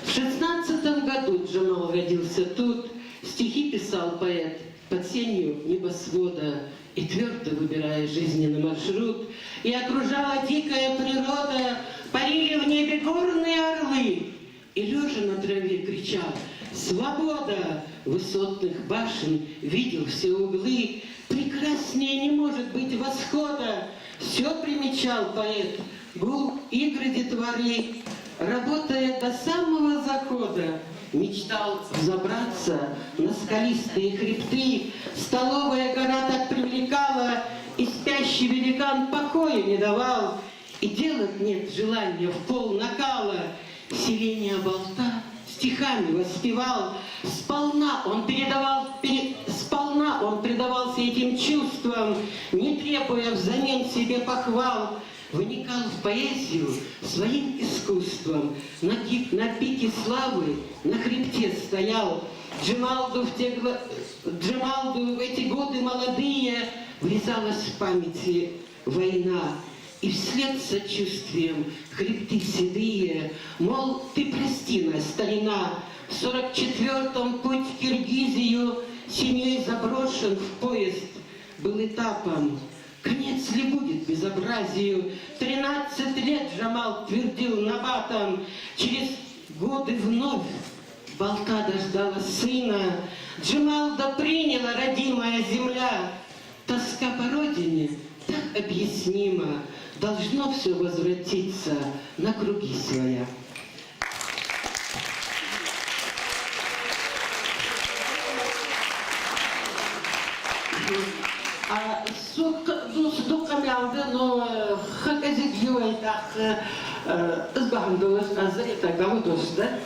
R: В 16-м году Джамал родился тут, стихи писал поэт под сенью небосвода и твердо выбирая жизненный маршрут. И окружала дикая природа, парили в небе горные орлы. И лежа на траве кричал «Свобода!» Высотных башен видел все углы. Прекраснее не может быть восхода. Все примечал поэт, гул игры детворы. Работая до самого захода, мечтал взобраться на скалистые хребты. Столовая гора так привлекала, и спящий великан покоя не давал. И делать нет желания в пол накала. Селение Балта стихами воспевал. Сполна он предавался этим чувствам, не требуя взамен себе похвал. Вникал в поэзию своим искусством, на пике славы на хребте стоял. Джамалду в эти годы молодые врезалась в памяти война. И вслед сочувствием хребты седые, мол, ты прости нас, старина, в 44-м путь в Киргизию семьей заброшен в поезд был этапом. Конец ли будет безобразию? 13 лет Джамал твердил набатом. Через годы вновь Балта дождала сына. Джамалда приняла родимая земля. Тоска по родине так объяснима. Должно все возвратиться на круги своя. Сукками алды, но хаказиглю так избавилась, а за это тогда тоже, да?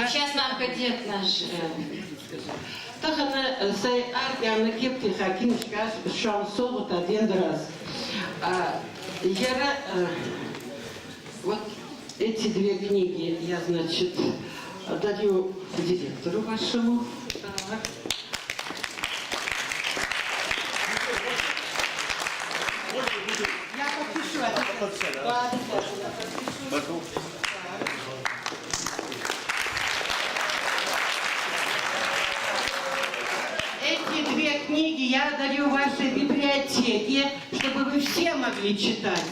B: Сейчас нам кадет наш.
R: Так она сей армия кепти хакимшка шансон вот один раз. Я вот эти две книги я, значит, дарю директору вашему. Я подпишу это. Эти две книги я дарю вашей библиотеке, чтобы вы все могли читать.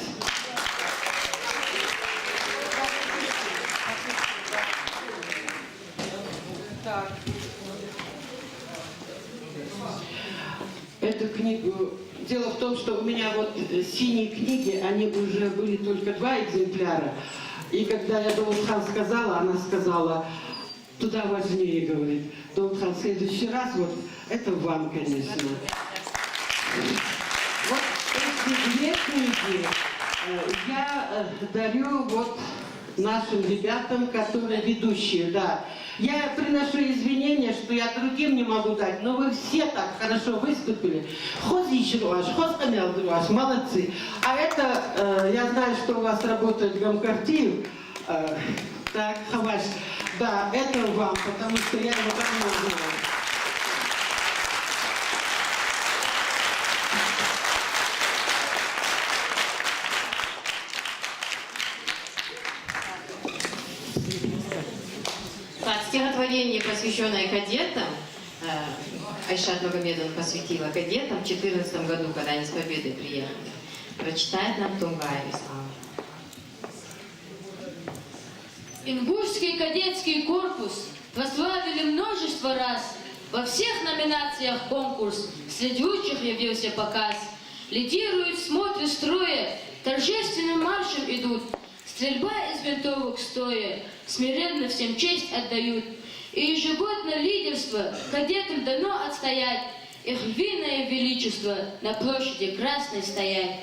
R: Эту книгу... Дело в том, что у меня вот синие книги, они уже были только 2 экземпляра. И когда я Доутхан сказала, она сказала, туда важнее, говорит. Доутхан, в следующий раз, вот, это вам, конечно. Вот эти 2 книги я дарю вот нашим ребятам, которые ведущие, да. Я приношу извинения, что я другим не могу дать, но вы все так хорошо выступили. Молодцы. А это, я знаю, что у вас работает Гамкартиев. Так, Хаваш. Да, это вам, потому что я его давно знаю.
B: Стихотворение, посвященное кадетам, Айшат Магомедовна посвятила кадетам в 2014 году, когда они с победой приехали. Прочитает нам Тумгай Ислам.
S: Ингушский кадетский корпус прославили множество раз. Во всех номинациях конкурс, среди учих явился показ. Лидируют смотры строя, торжественным маршем идут. Стрельба из винтовок стоя, смиренно всем честь отдают. И ежегодно лидерство кадетам дано отстоять, их львиное величество на площади Красной стоять.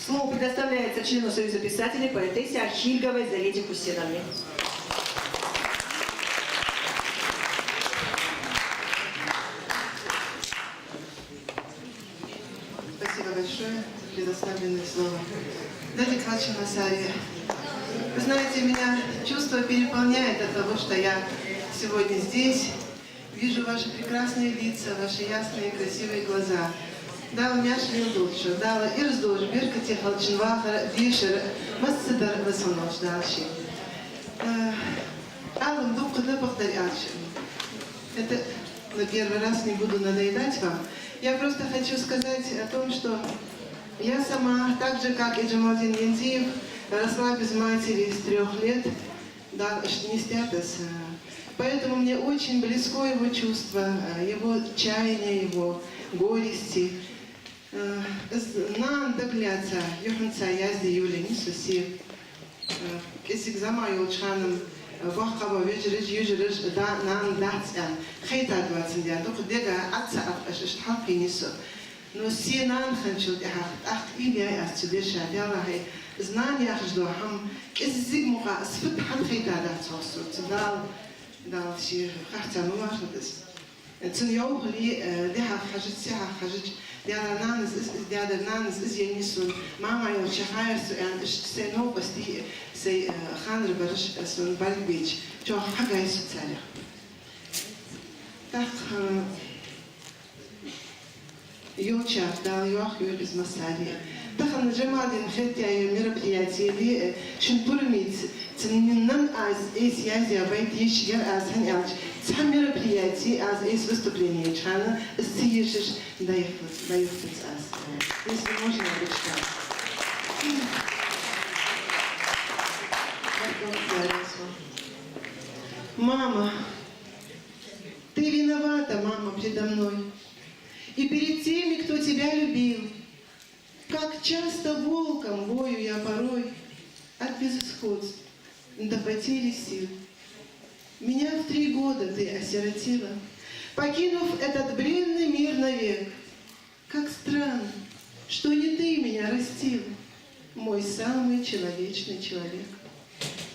A: Слово предоставляется члену Союза писателей, поэтессе Ахильговой Зарете Хусеновне.
T: Спасибо большое за предоставленное слово. Дядя Квача Масария, вы знаете, меня чувство переполняет от того, что я сегодня здесь, вижу ваши прекрасные лица, ваши ясные красивые глаза. Да, у меня швилдулчу, да, и раздолж, биркати халчинваха, вишер, массидар васонош дальше. Алым дубка да повторяться. Это на первый раз не буду надоедать вам. Я просто хочу сказать о том, что я сама, так же, как и Джамалдин Янзиев, росла без матери с 3 лет, да, не спятась. Поэтому мне очень близко его чувство, его чаяние, его горести. Нам догляться, юхнца язди Юля, не суси. Кесик зама юлчханом, бахкава вечерич южерич, да, нам дацян. Хейта 20 дня, только дега отца отпашишт несу. Но все нам ханчут, ах, Илья, а сюда шадяла, знания жду, хам, кесик муха, сфит хан хейта дацасу, дал ши, хахта ну важнодес. Цуньяу хли, деха хажит, сеха хажит, дядя нанс из Янисун, мама его чахаерсу, и все новости, сей ханр барыш сун бальбич, чё хагайсу царя. Так, Юлчак дал Юах Юр из Масария. Так, на Джамадин хотя мероприятие ли Шинпурмиц, ценнен аз эс язя байт ешгер аз ханялч. Сам мероприятие аз эс выступление чана сиешиш даехтец аз. Если можно обычно. Мама, ты виновата, мама, предо мной. И перед теми, кто тебя любил. Как часто волком вою я порой от безысходства до потери сил. Меня в 3 года ты осиротила, покинув этот бренный мир навек. Как странно, что не ты меня растила, мой самый человечный человек.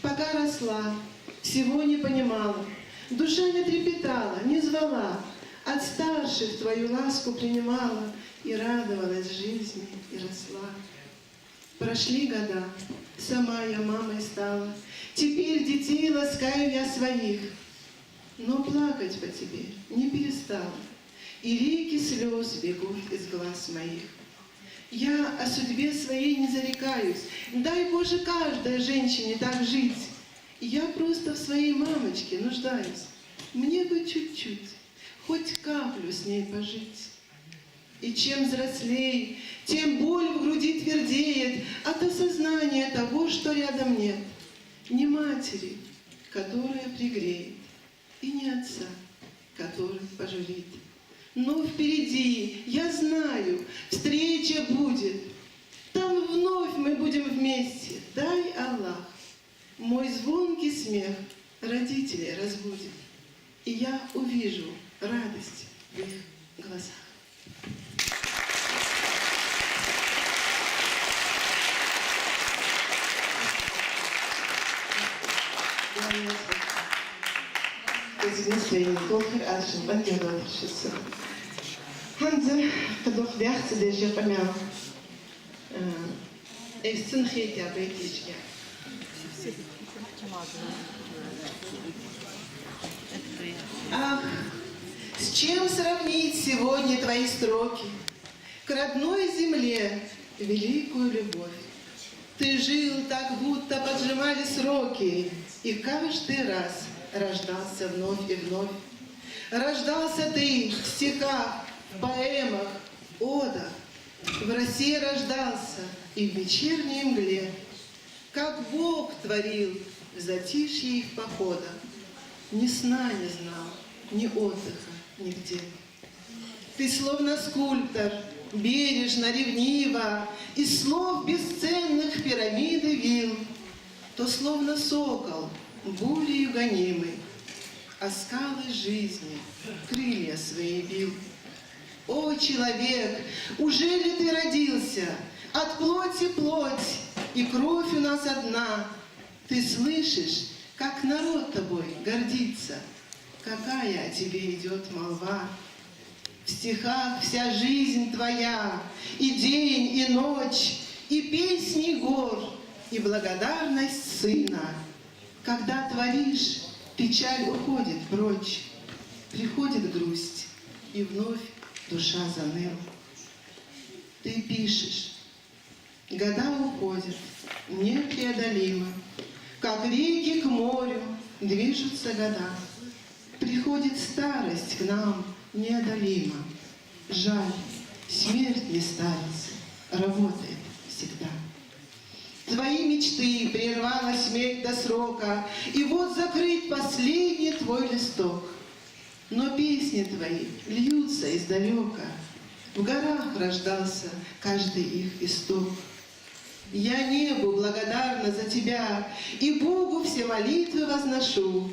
T: Пока росла, всего не понимала, душа не трепетала, не звала, от старших твою ласку принимала и радовалась жизни, и росла. Прошли года, сама я мамой стала, теперь детей ласкаю я своих, но плакать по тебе не перестала, и реки слез бегут из глаз моих. Я о судьбе своей не зарекаюсь, дай Боже каждой женщине так жить. Я просто в своей мамочке нуждаюсь, мне бы чуть-чуть, хоть каплю с ней пожить. И чем взрослей, тем боль в груди твердеет от осознания того, что рядом нет. Ни матери, которая пригреет, и ни отца, который пожалеет. Но впереди, я знаю, встреча будет. Там вновь мы будем вместе. Дай Аллах, мой звонкий смех родителей разбудит. И я увижу радость в их глазах. Извините, долгий аршин, бандерот, шестой. Ханза, когда вдяхся, даже помял. Сын хейтя, бейтичья. Ах, с чем сравнить сегодня твои строки? К родной земле великую любовь. Ты жил так, будто поджимали сроки, и каждый раз рождался вновь и вновь. Рождался ты в стихах, в поэмах, одах, в росе рождался и в вечерней мгле. Как Бог творил в затишье их похода, ни сна не знал, ни отдыха нигде. Ты словно скульптор, бережно, ревниво, из слов бесценных пирамиды вил, то словно сокол, бурей гонимый, а скалы жизни крылья свои бил. О, человек, уже ли ты родился? От плоти плоть, и кровь у нас одна. Ты слышишь, как народ тобой гордится, какая о тебе идет молва. В стихах вся жизнь твоя, и день, и ночь, и песни гор, и благодарность сына. Когда творишь, печаль уходит прочь, приходит грусть, и вновь душа заныла. Ты пишешь, года уходят, непреодолимо, как реки к морю движутся года. Приходит старость к нам неодолимо. Жаль, смерть не старится, работает всегда. Твои мечты прервала смерть до срока, и вот закрыть последний твой листок. Но песни твои льются издалека, в горах рождался каждый их исток. Я небу благодарна за тебя, и Богу все молитвы возношу.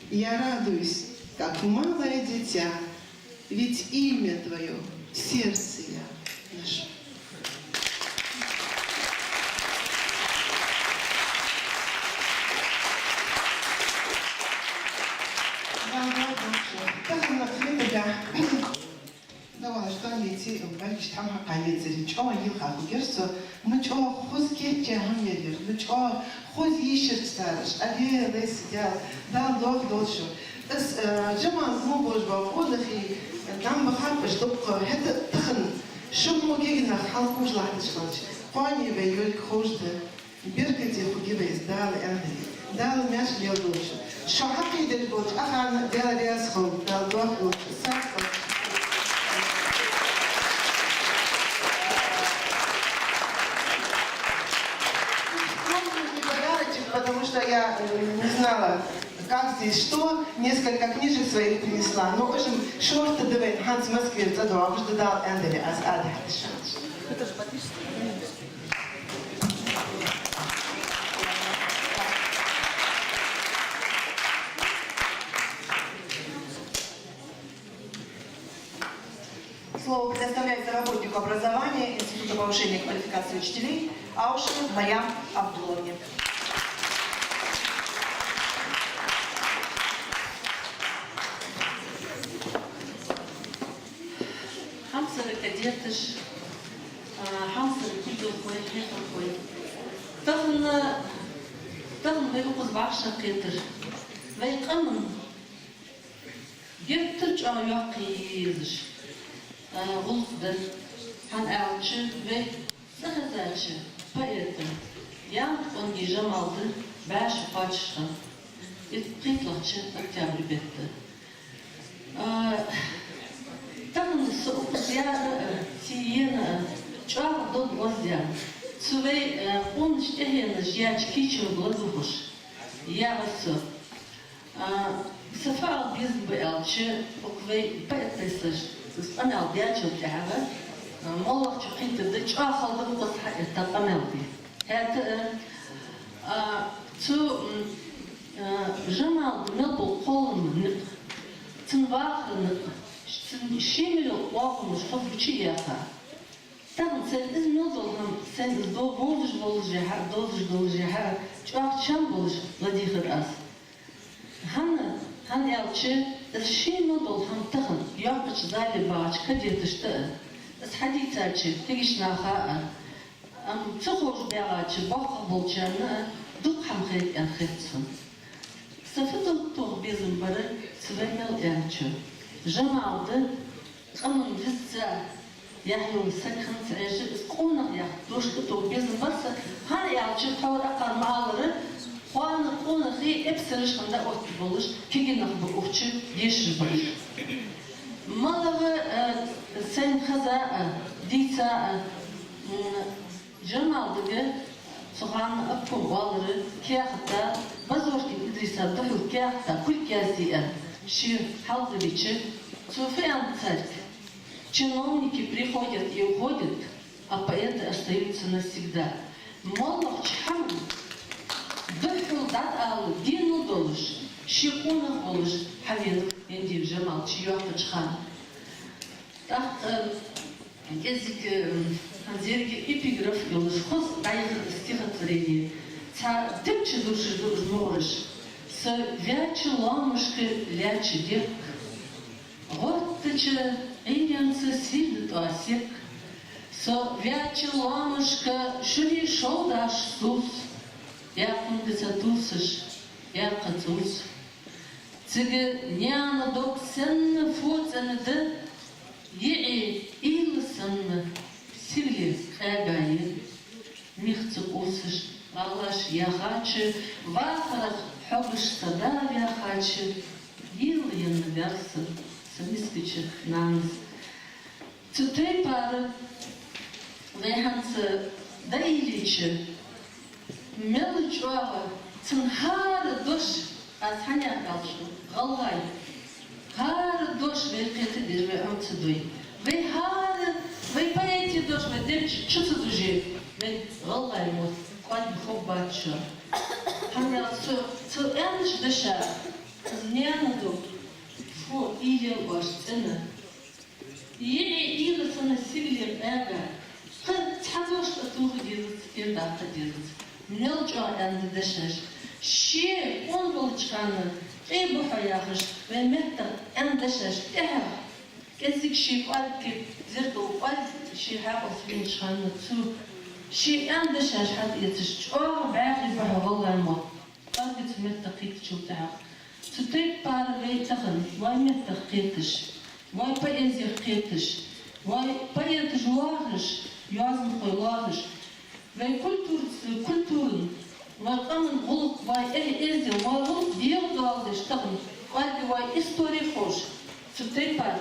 T: Я радуюсь, как малое дитя, ведь имя твое в сердце я ношу.
U: Давай, что лети, бальш там хаканет зери, чё йилха герсо, мы чё хоз кетче хамедер, мы чё хоз ишер старш, але лес дял, дал дох долшу. Эс жаман му божба, одахи, нам бахар чтобы это тхан, шум му гегна халкуж лахтышланч, пани вейюль хожда, биркати хугивейс дал эндри, дал мяш ел долшу. Шо хаки дел долш, ахан дела диас хом, дал дох долшу, сак потому что я не знала, как здесь что, несколько книжек своих принесла. Но, в общем, шорты давай, Ханс Москвин, задал, ждал Эндели, аз адхат шанс.
A: Слово предоставляется работнику образования Института повышения квалификации учителей Аушевой Марьям Абдулловне.
H: Хамсер кадетыш, хамсер кидел кой, хехал кой. Тахн вейкуз башна китер. Вейкамн геттер аяқизш. Улфден хан elçi ve sahazalçı поэтом. Я он гижамалды баш пачшан. Притлачы октябрь бетті. Тахн зияда сиена чуақ дод воздян. Цувей он штехен жияч кичу бладухуш. Я васу. Сафал без бэлчи оквей поэтесыш. أنا أوديت شو تعبة والله شو قيت بديش آخر ضغط تقملتي هات تو جمع نبض قول نق تنباخ نق شيمل واقع مش خفر شيء ياخا تام سن إذ نضلهم سن دو بولج جها دولج جها شو آخر شام بولج لدي خرأس هن يالشي الشيء نضل هم تخن يعقش زالي باج كدير تشتغل بس حديثاتشي تيجيش ناخاء تخرج بيعاتشي باقة بولجانا دوق هم خيط ان خيطسن سفتل طوغ بيزن برا سويمل انشو جمعوده قمن فزا يحيو سكن تعيشي اسقونا يح دوشك طوغ بيزن بس هانا يعاتشي حول اقار معالري Хуана кона хи эпсериш ханда от болуш кигинах бухчи дешир болуш. Малава сен хаза дица жамалдыгы сухан аппун балыры кияхта базорки идриса дахыл кияхта кул киясия шир халдовичи суфиан царь. Чиновники приходят и уходят, а поэты остаются навсегда. Молох чхам Дөхül дат алу дину долуш, шикунах болуш, хавин ендив жамал, чиёхта чхан. Так, язык ханзерги эпиграф ёлуш, хос дайх стихотворение. Ца тыпчы души морыш, с вячы ламышкы лячы дек. Вот тычы эйрянцы свидит осек, с вячы ламышка шури шолдаш сус. Якын гысатусыш, якатус. Цыгы няна док сенны фоценды, еи илысынны, сирли хагайы. Михцык усыш, алаш яхачы, вахарах хогыш сада яхачы, илы янны вярсы, самискычы наныз. Цытай пары, вейханцы да иличы, ملج واه تنهار دوش از هنیا کالشو غلای هار دوش وقتی دیر و ام تدوی وی هار وی پایتی دوش و دیر چه تدوجی وی غلای مود قاد خوب بچه هنیا تو انش دشا نیان دو فو ایل باش تنه یه ایل سن سیلی اگه قد تحوش تدوه دیرت ایردا دیرت Nelca endişeş, şi on bulçkanı, bu hayahış ve metta endişeş, kezik şi var ki zirdo var şi ha ofin şanı tu, şi endişeş had yetiş, çoğu bağlı bir vallahi mı, kalbit metta kit çuta, tu tek par ve takın, vay metta kitiş, vay poezya kitiş, vay poet juarış, yazın koylarış. Ve kültürün vatanın olup vay ezdi vay olup diyor daldı ştakın vay istori hoş tutaypar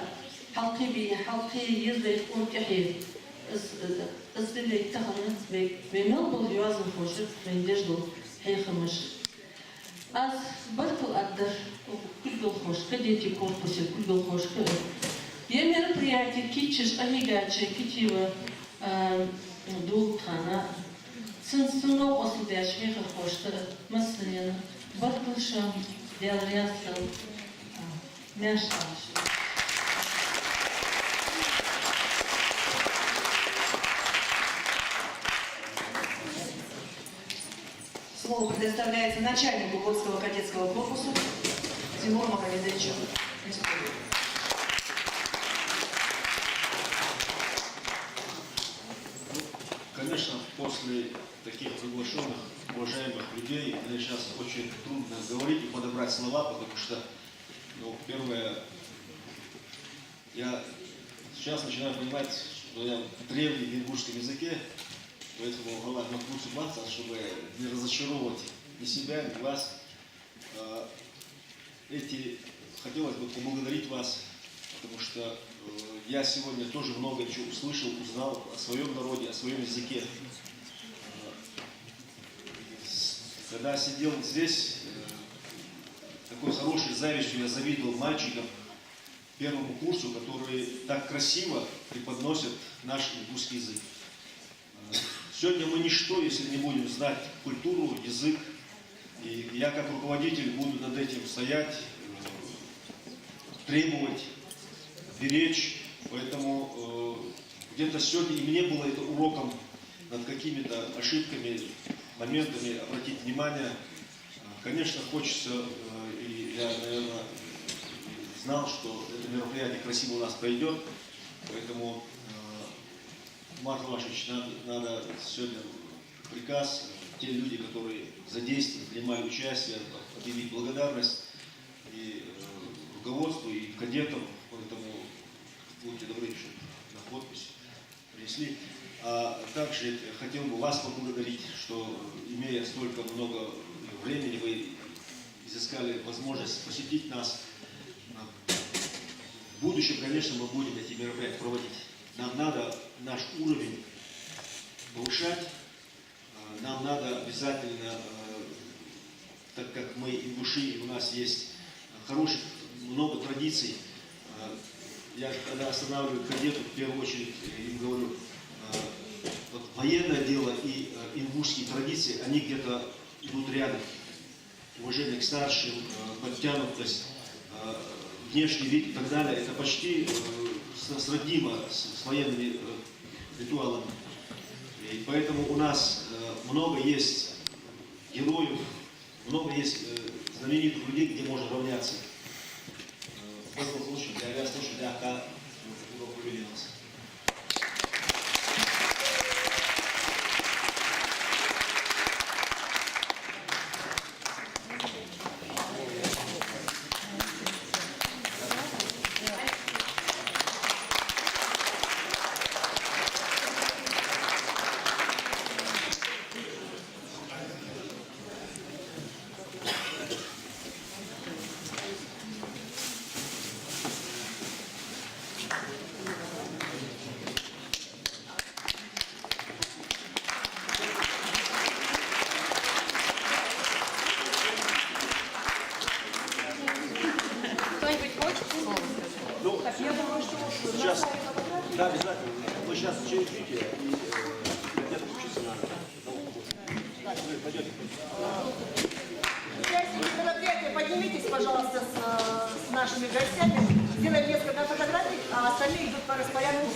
H: halkı yazdık unkehi izdelik takın ve melbol yazın hoş ve dejdo heyxamış az barkıl addır külgül hoş kadeti korpusu külgül hoş ya мероприятие кичиш амигачи китива دول خانة سنسنو أصل بيشمي خشتر مثلا بطل شام ديال رياسل ماشي.
A: Слово предоставляется начальнику Горского кадетского корпуса Тимуру Магомедовичу.
J: Конечно, после таких приглашенных, уважаемых людей, мне сейчас очень трудно говорить и подобрать слова, потому что, ну, первое, я сейчас начинаю понимать, что я в древнем ингушском языке, поэтому ладно, лучше баться, чтобы не разочаровывать ни себя, ни вас. Хотелось бы поблагодарить вас, потому что я сегодня тоже много чего услышал, узнал о своем народе, о своем языке. Когда сидел здесь, такой хорошей завистью я завидовал мальчикам первому курсу, которые так красиво преподносят наш ингушский язык. Сегодня мы ничто, если не будем знать культуру, язык. И я как руководитель буду над этим стоять, требовать, беречь. Поэтому где-то сегодня и мне было это уроком над какими-то ошибками, моментами обратить внимание. Конечно, хочется, и я, наверное, знал, что это мероприятие красиво у нас пройдет. Поэтому, Марк Вашевич, надо сегодня приказ, те люди, которые задействовали, принимали участие, объявить благодарность и руководству, и кадетам. Поэтому будьте добры, чтобы на подпись принесли. А также хотел бы вас поблагодарить, что, имея столько много времени, вы изыскали возможность посетить нас. В будущем, конечно, мы будем эти мероприятия проводить. Нам надо наш уровень повышать. Нам надо обязательно, так как мы ингуши, и у нас есть хороших, много традиций. Я когда останавливаю кадетов, в первую очередь им говорю, вот военное дело и ингушские традиции, они где-то идут рядом. Уважение к старшим, подтянутость, внешний вид и так далее, это почти сроднимо с военными ритуалами. И поэтому у нас много есть героев, много есть знаменитых людей, где можно равняться. В этом случае я слышу, как урок проведется. Ну, так я думаю, что сейчас, да, обязательно. Вы сейчас чаепитие и где-то учиться надо. Пойдете.
A: Участники мероприятия, поднимитесь, пожалуйста, с нашими гостями. Сделаем несколько фотографий, а остальные идут по распорядку.